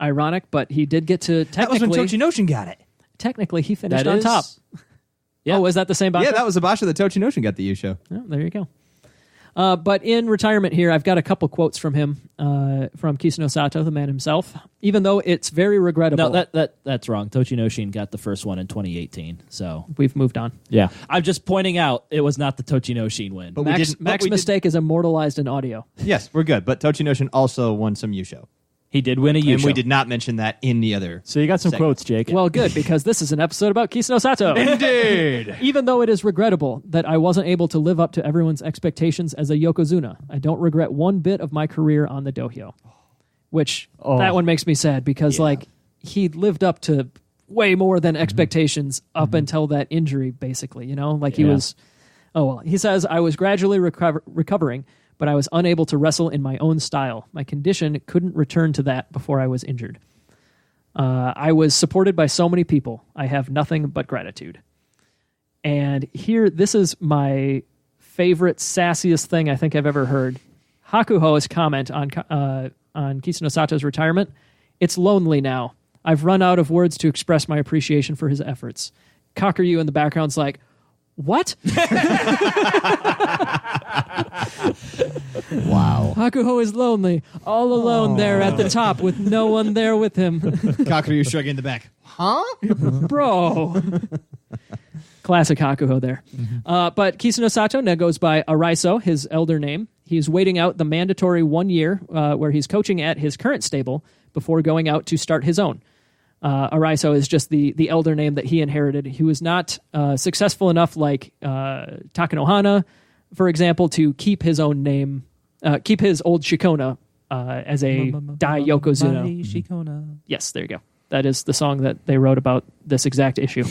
ironic, but he did get to technically. That was when Tochinoshin got it. Technically, he finished on top. Yeah. Oh, is that the same basho? Yeah, that was the basho that Tochinoshin got the Yusho. Oh, there you go. But in retirement here, I've got a couple quotes from him, from Kisenosato, the man himself, even though it's very regrettable. No, that's wrong. Tochinoshin got the first one in 2018, so we've moved on. Yeah. I'm just pointing out it was not the Tochinoshin win. But Mac's mistake is immortalized in audio. Yes, we're good. But Tochinoshin also won some Yusho. He did win a Yusho. And we did not mention that in the other. So you got some segment. quotes, Jake. Well, good, because this is an episode about Kisenosato. Indeed. Even though it is regrettable that I wasn't able to live up to everyone's expectations as a Yokozuna, I don't regret one bit of my career on the dohyo. Which, that one makes me sad, because he lived up to way more than expectations up until that injury, basically. You know, like he was... Oh, well. He says, I was gradually recovering, but I was unable to wrestle in my own style. My condition couldn't return to that before I was injured. I was supported by so many people. I have nothing but gratitude. And here, this is my favorite, sassiest thing I think I've ever heard. Hakuho's comment on Kisenosato's retirement. It's lonely now. I've run out of words to express my appreciation for his efforts. Kakuryu in the background's like, what? Wow. Hakuho is lonely, all alone there at the top with no one there with him. Kakuryu shrugging in the back. Huh? Bro. Classic Hakuho there. But Kisenosato now goes by Araiso, his elder name. He's waiting out the mandatory 1 year where he's coaching at his current stable before going out to start his own. Araiso is just the elder name that he inherited. He was not successful enough like Takanohana, for example, to keep his own name, keep his old Shikona as a Dai Yokozuna. Shikona. Yes, there you go. That is the song that they wrote about this exact issue.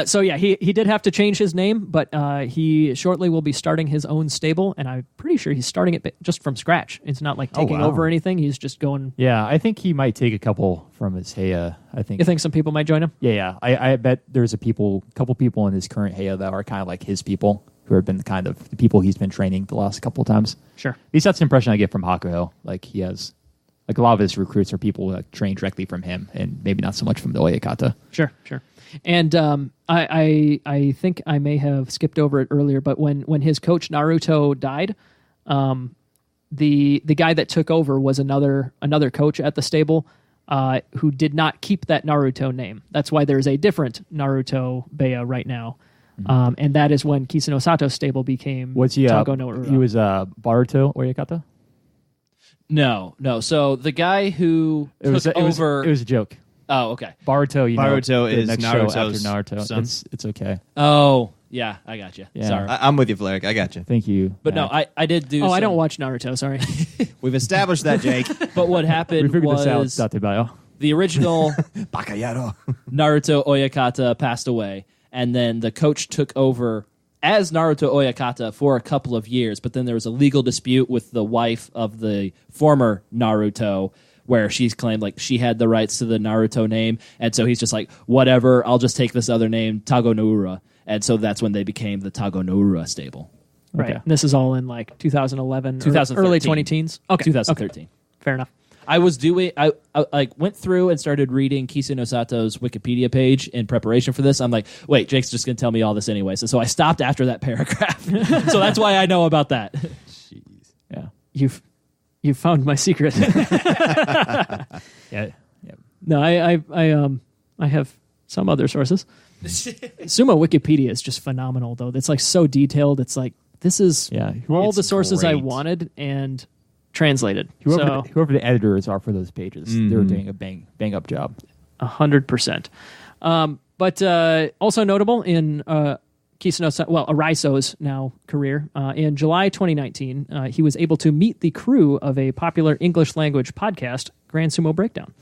So yeah, he did have to change his name, but he shortly will be starting his own stable, and I'm pretty sure he's starting it just from scratch. It's not like taking over anything. He's just going... Yeah, I think he might take a couple from his Heya. I think. You think some people might join him? Yeah. I bet there's a couple people in his current Heya that are kind of like his people, who have been kind of the people he's been training the last couple of times. Sure. At least that's the impression I get from Hakuho. Like he has... Like a lot of his recruits are people that train directly from him, and maybe not so much from the Oyakata. Sure. And I think I may have skipped over it earlier, but when his coach Naruto died, the guy that took over was another coach at the stable who did not keep that Naruto name. That's why there's a different Naruto Bea right now. And that is when Kisenosato's stable became Tago no Ura. He was Baruto Oyakata? No. So the guy who took over... It was a joke. Oh, okay. Baruto, Baruto is next Naruto's show after Naruto. son. It's okay. Oh, yeah, I got you. Yeah. Sorry. I'm with you, Fleric. I got you. Thank you. But no, I did do... I don't watch Naruto, sorry. We've established that, Jake. But what We happened figured this out. was Datebayo. the original Bakayaro. Naruto Oyakata passed away, and then the coach took over as Naruto Oyakata for a couple of years, but then there was a legal dispute with the wife of the former Naruto, where she's claimed like she had the rights to the Naruto name, and so he's just like, whatever, I'll just take this other name, Tago Noura, and so that's when they became the Tago Noura stable. Right. Okay. This is all in like 2011, 2013. Early 20-teens. Okay, 2013. Okay. Fair enough. I went through and started reading Kisenosato's Wikipedia page in preparation for this. I'm like, wait, Jake's just going to tell me all this anyways. And so I stopped after that paragraph. So that's why I know about that. Jeez. Yeah. You've found my secret. Yeah. No, I have some other sources. Sumo Wikipedia is just phenomenal, though. It's like so detailed. It's like, this is all the sources I wanted and translated. Whoever the editors are for those pages, they're doing a bang up job. 100%. But also notable in Araiso's now career, in July 2019, he was able to meet the crew of a popular English language podcast, Grand Sumo Breakdown.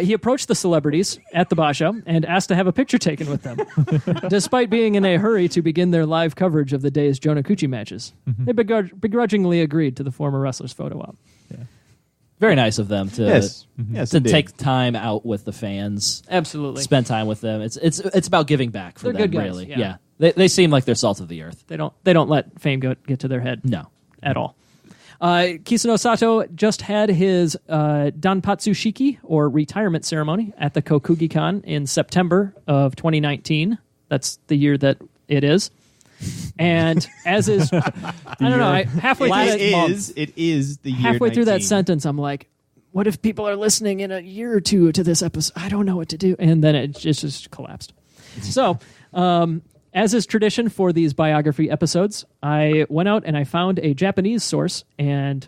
He approached the celebrities at the Basho and asked to have a picture taken with them, despite being in a hurry to begin their live coverage of the day's Jonakuchi matches. They begrudgingly agreed to the former wrestler's photo op. Yeah. Very nice of them to take time out with the fans. Absolutely, spend time with them. It's about giving back for they're them. Good guys, really, yeah. They seem like they're salt of the earth. They don't let fame get to their head. No, at all. Kisenosato just had his Danpatsu Shiki, or retirement ceremony, at the Kokugi-kan in September of 2019. That's the year that it is. And as is, I don't know, halfway through it is the year halfway 19. through that sentence, I'm like, what if people are listening in a year or two to this episode? I don't know what to do. And then it just collapsed. So, as is tradition for these biography episodes, I went out and I found a Japanese source and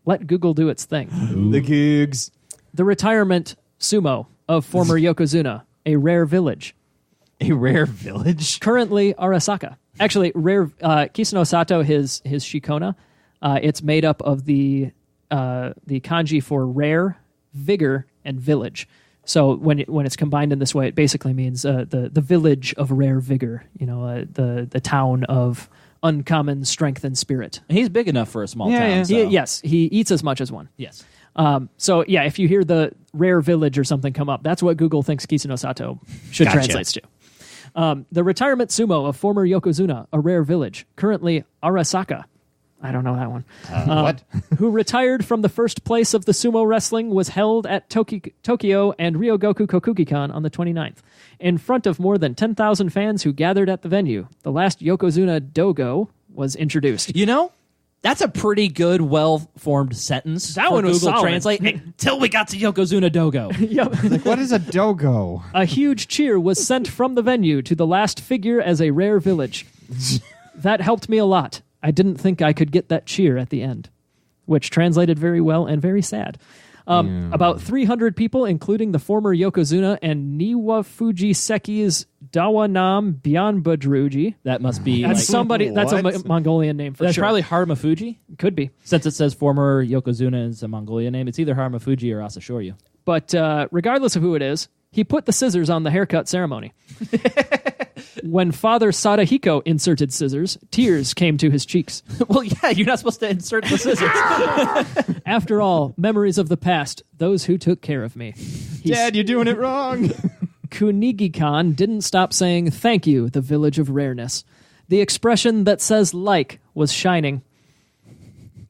let Google do its thing. The Googs. The retirement sumo of former Yokozuna, a rare village. A rare village? Currently Arasaka. Actually, rare Kisenosato, his shikona, it's made up of the kanji for rare, vigor, and village. So when it's combined in this way, it basically means the village of rare vigor. The town of uncommon strength and spirit. And he's big enough for a small town. Yeah. So. Yes, he eats as much as one. Yes. So yeah, if you hear the rare village or something come up, that's what Google thinks Kisenosato should translate to. The retirement sumo of former Yokozuna, a rare village, currently Arasaka. I don't know that one. What? Who retired from the first place of the sumo wrestling, was held at Tokyo and Ryogoku Kokugi-kan on the 29th. In front of more than 10,000 fans who gathered at the venue, the last Yokozuna Dogo was introduced. That's a pretty good, well-formed sentence. That one was Google solid. Translate until we got to Yokozuna Dogo. Yep. Like, what is a dogo? A huge cheer was sent from the venue to the last figure as a rare village. That helped me a lot. I didn't think I could get that cheer at the end, which translated very well and very sad. About 300 people, including the former Yokozuna and Niwafuji Seki's Dawanam Byanbadruji. That must be that's somebody. That's a Mongolian name for that's sure. Probably Haruma-Fuji. Could be, since it says former Yokozuna is a Mongolian name. It's either Haruma-Fuji or Asashoryu. But regardless of who it is, he put the scissors on the haircut ceremony. When Father Sadahiko inserted scissors, tears came to his cheeks. Well, yeah, you're not supposed to insert the scissors. After all, memories of the past, those who took care of me. Dad, you're doing it wrong. Kunigi-kan didn't stop saying, "Thank you, the village of rareness." The expression that says "like" was shining.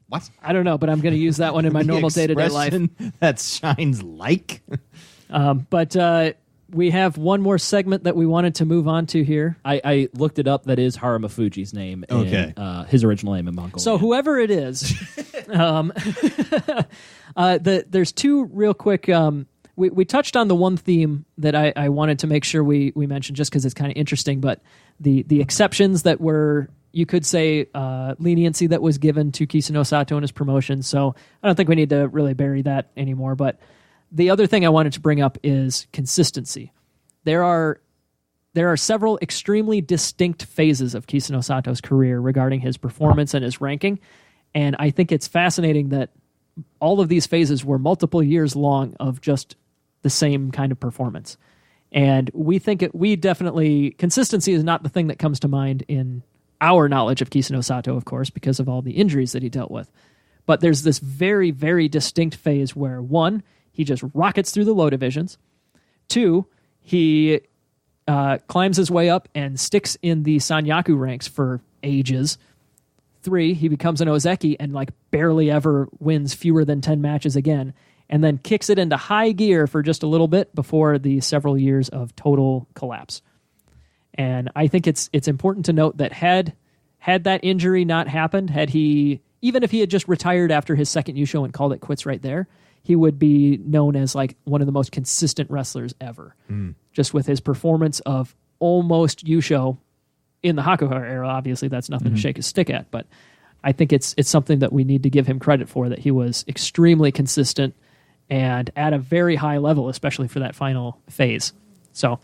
What? I don't know, but I'm going to use that one in my normal day-to-day life. That shines like? But we have one more segment that we wanted to move on to here. I looked it up. That is Haruma-Fuji's name. Okay. In, his original name in Mongolia. So whoever it is, there's two real quick... We touched on the one theme that I wanted to make sure we mentioned just because it's kind of interesting, but the exceptions that were, you could say, leniency that was given to Kisenosato and his promotion. So I don't think we need to really bury that anymore, but the other thing I wanted to bring up is consistency. There are several extremely distinct phases of Kisenosato's career regarding his performance and his ranking, and I think it's fascinating that all of these phases were multiple years long of just the same kind of performance. And we think consistency is not the thing that comes to mind in our knowledge of Kisenosato, of course, because of all the injuries that he dealt with. But there's this very, very distinct phase where, 1, he just rockets through the low divisions. 2, he climbs his way up and sticks in the Sanyaku ranks for ages. 3, he becomes an Ozeki and like barely ever wins fewer than 10 matches again, and then kicks it into high gear for just a little bit before the several years of total collapse. And I think it's important to note that had that injury not happened, even if he had just retired after his second Yusho and called it quits right there, he would be known as like one of the most consistent wrestlers ever. Just with his performance of almost Yusho in the Hakuho era. Obviously, that's nothing to shake his stick at, but I think it's something that we need to give him credit for, that he was extremely consistent and at a very high level, especially for that final phase. So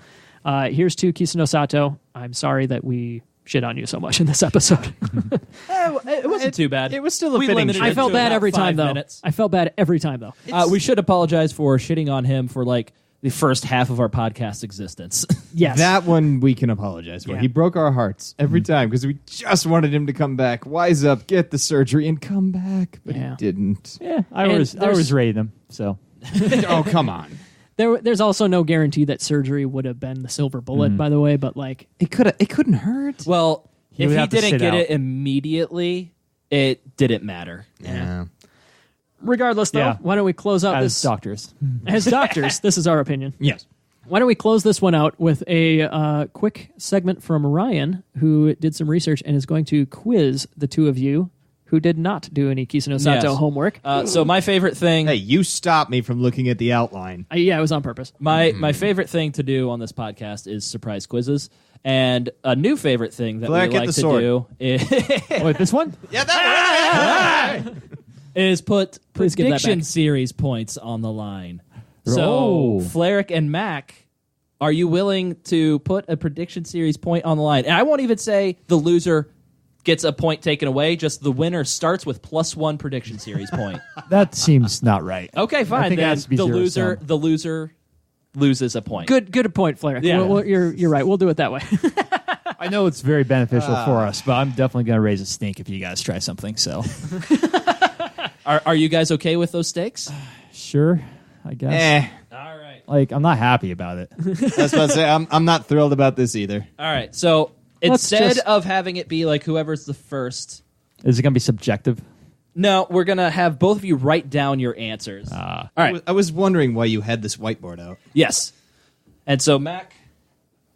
here's to Kisenosato. I'm sorry that we shit on you so much in this episode. It wasn't too bad. It was still a fitting shit. I felt bad every time, though. I felt bad every time, though. We should apologize for shitting on him for like the first half of our podcast existence. Yes. That one we can apologize for. Yeah. He broke our hearts every time because we just wanted him to come back, wise up, get the surgery, and come back. But he didn't. Yeah, I was rating him, so. Oh, come on. There's also no guarantee that surgery would have been the silver bullet, by the way, but like It couldn't hurt. Well, if he have to didn't sit get out. it immediately, it didn't matter. Yeah. regardless, though, why don't we close out As this... doctors. As doctors, this is our opinion. Yes. Why don't we close this one out with a quick segment from Ryan, who did some research and is going to quiz the two of you who did not do any Kisenosato homework. So my favorite thing... Hey, you stopped me from looking at the outline. Yeah, it was on purpose. My favorite thing to do on this podcast is surprise quizzes. And a new favorite thing that we like to do is... Wait, this one? Yeah, that one. is put Please give that prediction back. series points on the line. Oh. So, Fleric and Mac, are you willing to put a prediction series point on the line? And I won't even say the loser gets a point taken away, just the winner starts with +1 prediction series point. That seems not right. Okay, fine. I think it Then has to be the zero loser loses a point. Good point, Fleric. Yeah. You're right. We'll do it that way. I know it's very beneficial for us, but I'm definitely going to raise a stink if you guys try something. So, Are you guys okay with those stakes? sure, I guess. All right. Like, I'm not happy about it. That's what I say. I'm not thrilled about this either. All right. So instead of having it be like whoever's the first, Is it going to be subjective? no, we're gonna have both of you write down your answers. All right. I was wondering why you had this whiteboard out. Yes. And so Mac,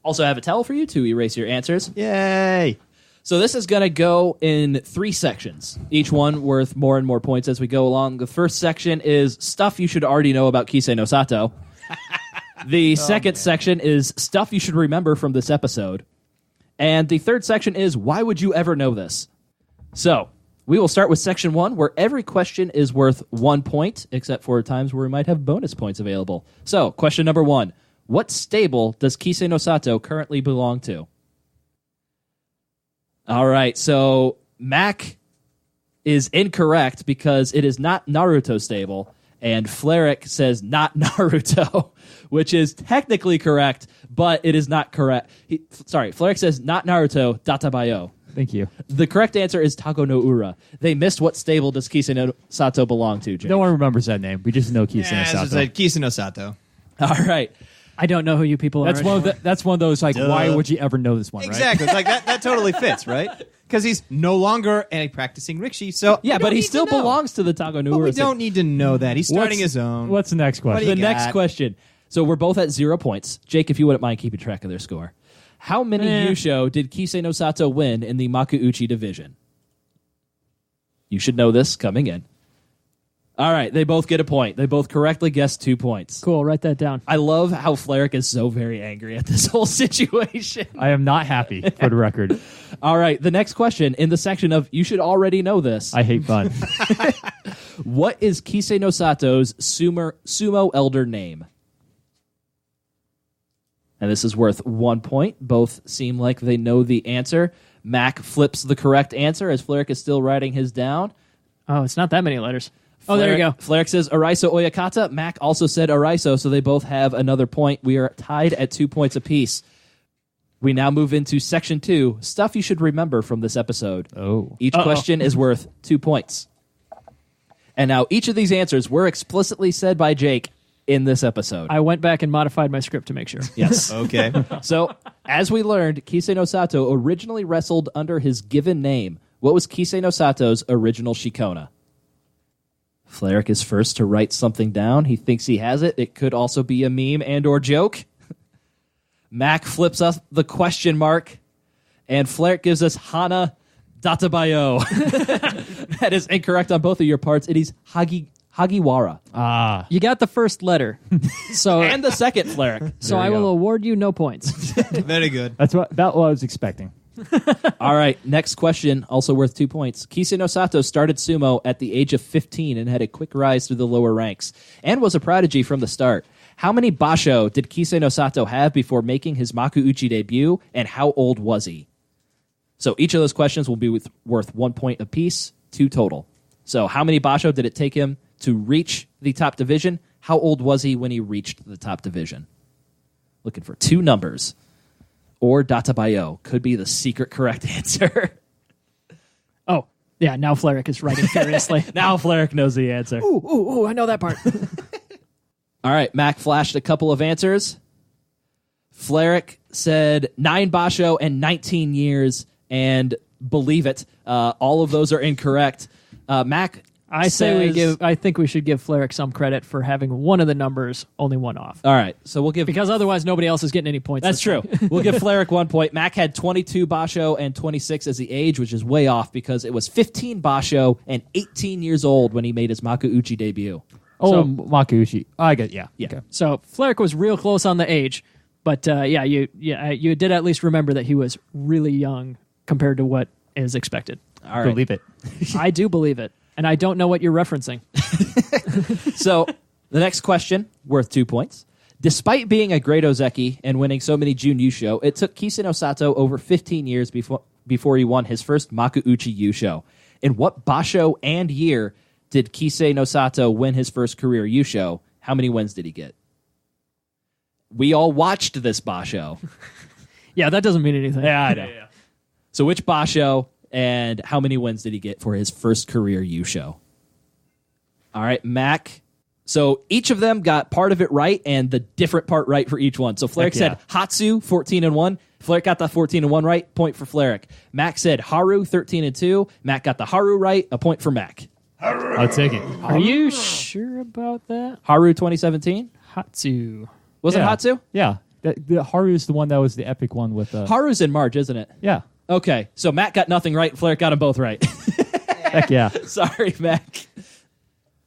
also have a towel for you to erase your answers. Yay! So this is going to go in 3 sections, each one worth more and more points as we go along. The first section is stuff you should already know about Kisenosato. The second section is stuff you should remember from this episode. And the third section is why would you ever know this? So we will start with section 1, where every question is worth 1 point, except for times where we might have bonus points available. So question number 1, what stable does Kisenosato currently belong to? All right, so Mac is incorrect because it is not Naruto stable, and Fleric says not Naruto, which is technically correct, but it is not correct. Fleric says not Naruto, Databayo. Thank you. The correct answer is Tago no Ura. They missed what stable does Kisenosato belong to, Jake. No one remembers that name. We just know Yeah, Kisenosato. Kisenosato. All right. I don't know who you people are. That's one of those, like, Duh. why would you ever know this one, right? Exactly. It's like that totally fits, right? Because he's no longer a practicing rickshy, so Yeah, we but don't he need still to know. belongs to the Tago no But Ura. we don't need to know that. He's starting What's- his own. What's the next question? The you next got? question. So we're both at 0 points. Jake, if you wouldn't mind keeping track of their score. How many Yusho did Kisenosato win in the Makuuchi division? You should know this coming in. All right, they both get a point. They both correctly guessed 2 points. Cool, write that down. I love how Fleric is so very angry at this whole situation. I am not happy, for the record. All right, the next question in the section of you should already know this. I hate fun. What is Kisenosato's sumo elder name? And this is worth 1 point. Both seem like they know the answer. Mac flips the correct answer as Fleric is still writing his down. Oh, it's not that many letters. Oh, there you go. Fleric says Araiso Oyakata. Mac also said Araiso, so they both have another point. We are tied at 2 points apiece. We now move into section 2, stuff you should remember from this episode. Oh. Each question is worth 2 points. And now each of these answers were explicitly said by Jake in this episode. I went back and modified my script to make sure. Yes. Okay. So, as we learned, Kisenosato originally wrestled under his given name. What was Kisenosato's original Shikona? Fleric is first to write something down. He thinks he has it. It could also be a meme and or joke. Mac flips up the question mark, and Fleric gives us Hana Databayo. That is incorrect on both of your parts. It is Hagiwara. You got the first letter. So and the second, Fleric. So I will award you no points. Very good. That's what I was expecting. All right, next question, also worth 2 points. Kisenosato started sumo at the age of 15 and had a quick rise through the lower ranks, and was a prodigy from the start. How many basho did Kisenosato have before making his Makuuchi debut, and how old was he? So each of those questions will be worth 1 point apiece, 2 total. So how many basho did it take him to reach the top division? How old was he when he reached the top division? Looking for 2 numbers. Or Databayo could be the secret correct answer. Oh, yeah, now Fleric is writing furiously. Now Fleric knows the answer. Ooh, I know that part. All right, Mac flashed a couple of answers. Fleric said 9 basho and 19 years, and believe it, all of those are incorrect. Mac, I think we should give Fleric some credit for having one of the numbers, only one off. All right, so we'll give because otherwise nobody else is getting any points. That's true. We'll give Fleric 1 point. Mac had 22 basho and 26 as the age, which is way off because it was 15 basho and 18 years old when he made his Makuuchi debut. Oh, Makuuchi. I get yeah. Yeah. Okay. So Fleric was real close on the age, but you did at least remember that he was really young compared to what is expected. All right. Believe it. I do believe it, and I don't know what you're referencing. So the next question, worth 2 points. Despite being a great Ozeki and winning so many Jun Yusho, it took Kisenosato over 15 years before he won his first Makuuchi Yusho. In what basho and year did Kisenosato win his first career Yusho? How many wins did he get? We all watched this basho. Yeah, that doesn't mean anything. Yeah, I know. Yeah. So which basho and how many wins did he get for his first career Yusho? All right, Mac. So each of them got part of it right and the different part right for each one. So Fleric said Hatsu, 14-1. Fleric got the 14-1 right, point for Fleric. Mac said Haru, 13-2. Mac got the Haru right, a point for Mac. I'll take it. Are you sure about that? Haru 2017? Hatsu. Was it Hatsu? Yeah. The Haru is the one that was the epic one with... Haru's in March, isn't it? Yeah. Okay, so Matt got nothing right. Fleric got them both right. Heck yeah. Sorry, Mac.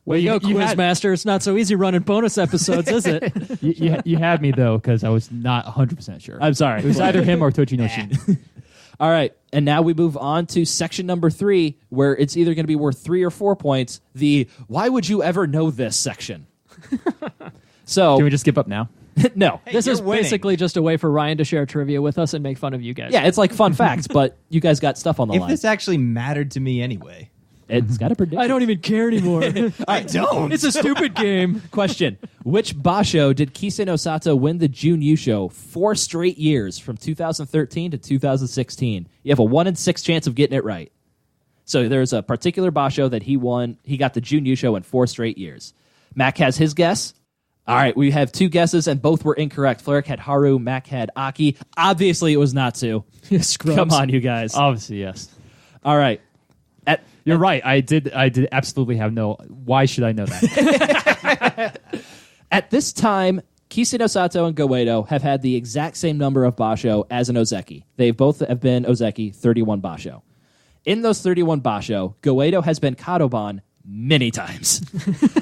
Well, you go, Quizmaster. It's not so easy running bonus episodes, is it? you had me, though, because I was not 100% sure. I'm sorry. It was either him or Tochinoshin. All right, and now we move on to section number 3, where it's either going to be worth 3 or 4 points. The why would you ever know this section? So can we just skip up now? No. Hey, this is basically just a way for Ryan to share trivia with us and make fun of you guys. Yeah, it's like fun facts, but you guys got stuff on the line. If this actually mattered to me anyway. It's got to predict. I don't even care anymore. I don't. It's a stupid game. Question. Which basho did Kisenosato win the Jun Yusho 4 straight years from 2013 to 2016? You have a 1 in 6 chance of getting it right. So there's a particular basho that he won. He got the Jun Yusho in 4 straight years. Mac has his guess. All right, we have 2 guesses, and both were incorrect. Fleric had Haru, Mac had Aki. Obviously, it was Natsu. Come on, you guys. Obviously, yes. All right. You're right. I did absolutely have no... Why should I know that? At this time, Kisenosato and Goedo have had the exact same number of basho as an Ozeki. They both have been Ozeki, 31 basho. In those 31 basho, Goedo has been Kadoban many times.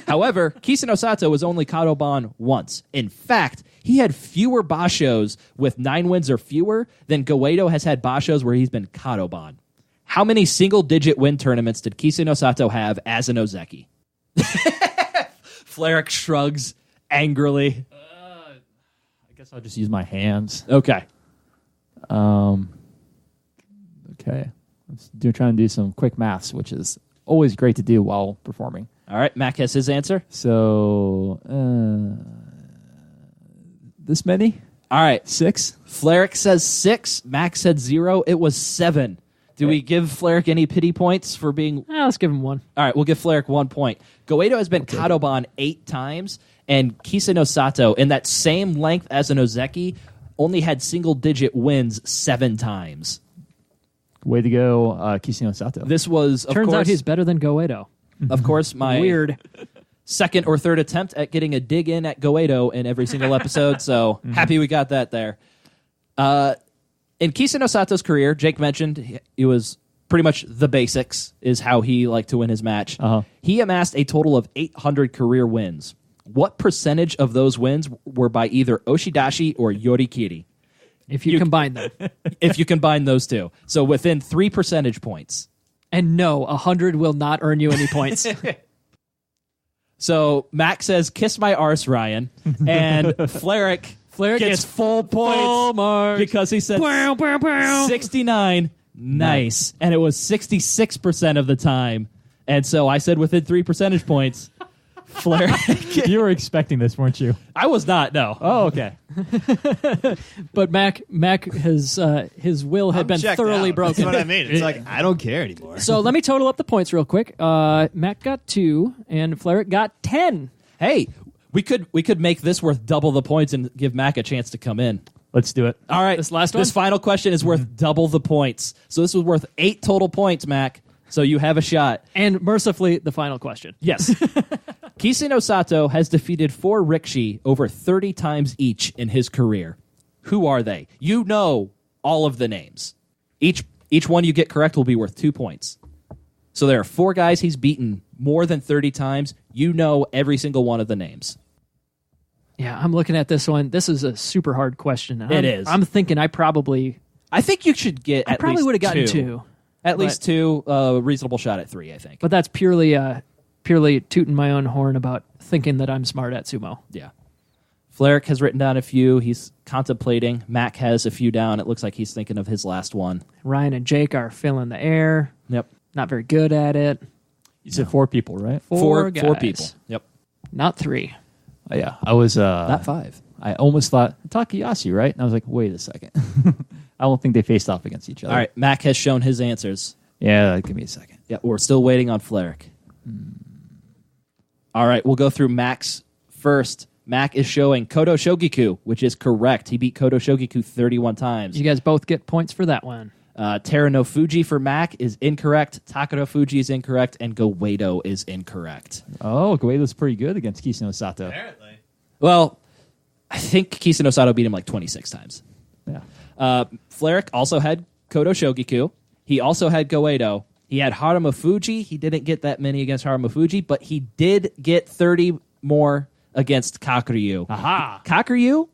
However, Kisenosato was only Kadoban once. In fact, he had fewer bashos with 9 wins or fewer than Goedo has had bashos where he's been Kadoban. How many single-digit win tournaments did Kisenosato have as an Ozeki? Fleric shrugs angrily. I guess I'll just use my hands. Okay. Okay. Let's trying to do some quick maths, which is always great to do while performing. All right, Mac has his answer. So, this many? All right. 6? Fleric says 6. Mac said 0. It was 7. Do we give Fleric any pity points for being... Let's give him one. All right, we'll give Fleric 1 point. Goeido has been Kadoban 8 times, and Kisenosato, in that same length as an Ozeki, only had single-digit wins 7 times. Way to go, Kisenosato. This was, Turns out he's better than Goeido. Of course, my weird second or third attempt at getting a dig in at Goeido in every single episode, so happy we got that there. In Kisenosato's career, Jake mentioned he was pretty much the basics is how he liked to win his match. He amassed a total of 800 career wins. What percentage of those wins were by either Oshidashi or Yorikiri? If you combine them. If you combine those two. So within 3 percentage points. And no, 100 will not earn you any points. So Max says, kiss my arse, Ryan. And Fleric gets full points full marks. because he said 69. Nice. And it was 66% of the time. And so I said within 3 percentage points. Fleric. You were expecting this, weren't you? I was not, no. Oh, okay. But Mac has his will had been thoroughly broken. That's what I mean. It's like, I don't care anymore. So let me total up the points real quick. Mac got 2 and Fleric got 10. Hey, we could make this worth double the points and give Mac a chance to come in. Let's do it. All right. This final question is worth double the points. So this was worth 8 total points, Mac. So you have a shot. And mercifully, the final question. Yes. Kisenosato has defeated 4 Rikishi over 30 times each in his career. Who are they? You know all of the names. Each one you get correct will be worth 2 points. So there are 4 guys he's beaten more than 30 times. You know every single one of the names. Yeah, I'm looking at this one. This is a super hard question. It is. I'm thinking I think you should get at probably least would have gotten 2. 2. At least 2, reasonable shot at 3, I think. But that's purely tooting my own horn about thinking that I'm smart at sumo. Yeah. Fleric has written down a few. He's contemplating. Mac has a few down. It looks like he's thinking of his last one. Ryan and Jake are filling the air. Yep. Not very good at it. You said 4 people, right? 4 guys. 4 people. Yep. Not 3. Yeah, I was... Not 5. I almost thought Takayasu, right? And I was like, wait a second. I don't think they faced off against each other. All right, Mac has shown his answers. Yeah, give me a second. Yeah, we're still waiting on Fleric. All right, we'll go through Mac's first. Mac is showing Kodo Shogiku, which is correct. He beat Kodo Shogiku 31 times. You guys both get points for that one. Terra no Fuji for Mac is incorrect. Takano Fuji is incorrect. And Goeido is incorrect. Oh, Goeido's pretty good against Kisenosato. Apparently. Well, I think Kisenosato beat him like 26 times. Yeah. Fleric also had Kodo Shogiku. He also had Goeido. He had Haruma Fuji. He didn't get that many against Haruma Fuji, but he did get 30 more against Kakuryu. Aha! Kakuryu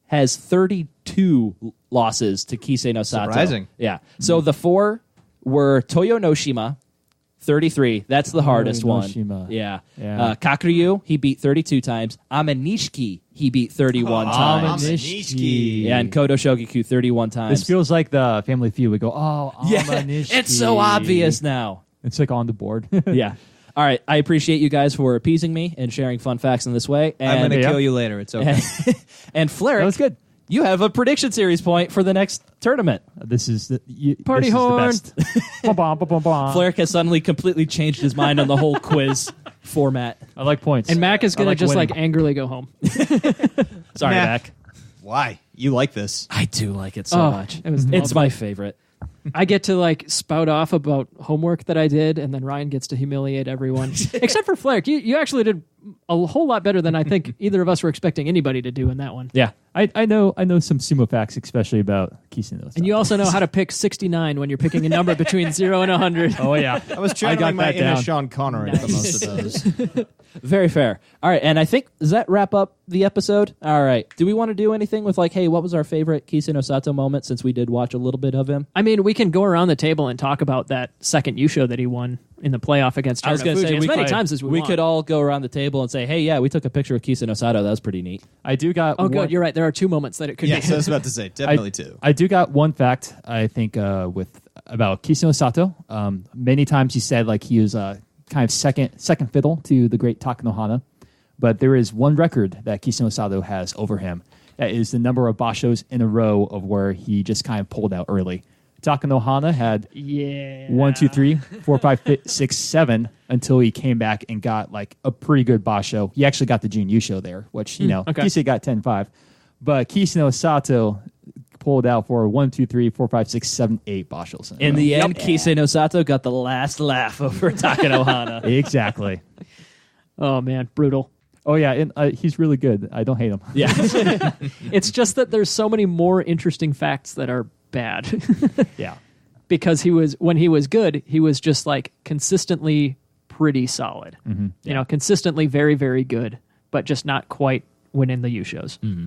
has 32 losses to Kisenosato. Surprising. Yeah. So the 4 were Toyo Noshima, 33. That's the hardest one. Yeah. Kakuryu, he beat 32 times. Amenishiki, he beat 31 times. Amenishiki. Yeah, and Kodo Shogiku 31 times. This feels like the Family Feud would go, Amenishiki. It's so obvious now. It's like on the board. Yeah. All right. I appreciate you guys for appeasing me and sharing fun facts in this way. And, I'm going to kill you later. It's okay. And Fleric, that was good. You have a prediction series point for the next tournament. This is the party horn. Fleric has suddenly completely changed his mind on the whole quiz format. I like points. And Mac is going to just winning. Angrily go home. Sorry, Mac. Why? You like this? I do like it so much. It's my favorite. I get to spout off about homework that I did, and then Ryan gets to humiliate everyone. Except for Fleric. You actually did a whole lot better than I think either of us were expecting anybody to do in that one. Yeah. I know some sumo facts, especially about Kisenosato. And you also know how to pick 69 when you're picking a number between 0 and 100. Oh, yeah. I was channeling my inner Sean Connery for most of those. Very fair. All right, and I think, does that wrap up the episode? All right. Do we want to do anything with hey, what was our favorite Kisenosato moment since we did watch a little bit of him? I mean, we can go around the table and talk about that second Yusho that he won in the playoff against Terra. I was going to say, as many times as we could all go around the table and say, hey, yeah, we took a picture of Kisenosato. That was pretty neat. I do got good. You're right. There are 2 moments that it could be. Yes, I was about to say, definitely 2. I do got one fact, I think, about Kisenosato. Many times he said he was kind of second fiddle to the great Takanohana. But there is one record that Kisenosato has over him. That is the number of bashos in a row of where he just kind of pulled out early Takanohana had 1, 2, 3, 4, 5, 6, 7 until he came back and got like a pretty good basho. He actually got the Junyusho there, which, Kisei got 10-5. But Kisenosato pulled out for 1, 2, 3, 4, 5, 6, 7, 8 bashos. In the end, Kisenosato got the last laugh over Takanohana. Exactly. Oh, man, brutal. Oh, yeah, and he's really good. I don't hate him. Yeah. It's just that there's so many more interesting facts that are bad. Yeah. Because when he was good, he was just like consistently pretty solid. Mm-hmm. You know, consistently very, very good, but just not quite winning the U-shows. Mm-hmm.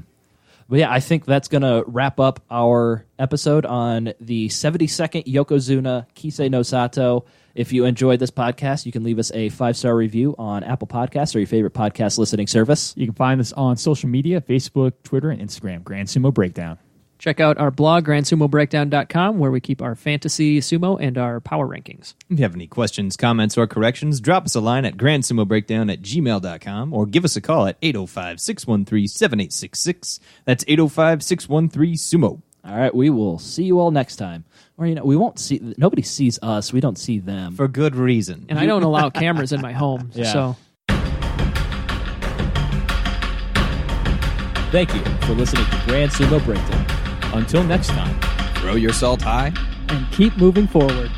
But yeah, I think that's going to wrap up our episode on the 72nd Yokozuna Kisenosato. If you enjoyed this podcast, you can leave us a 5-star review on Apple Podcasts or your favorite podcast listening service. You can find us on social media, Facebook, Twitter, and Instagram, Grand Sumo Breakdown. Check out our blog, GrandSumoBreakdown.com, where we keep our fantasy sumo and our power rankings. If you have any questions, comments, or corrections, drop us a line at GrandSumoBreakdown@gmail.com or give us a call at 805-613-7866. That's 805-613-SUMO. All right, we will see you all next time. Or, we won't see... Nobody sees us. We don't see them. For good reason. And I don't allow cameras in my home, so... Thank you for listening to Grand Sumo Breakdown. Until next time, throw your salt high and keep moving forward.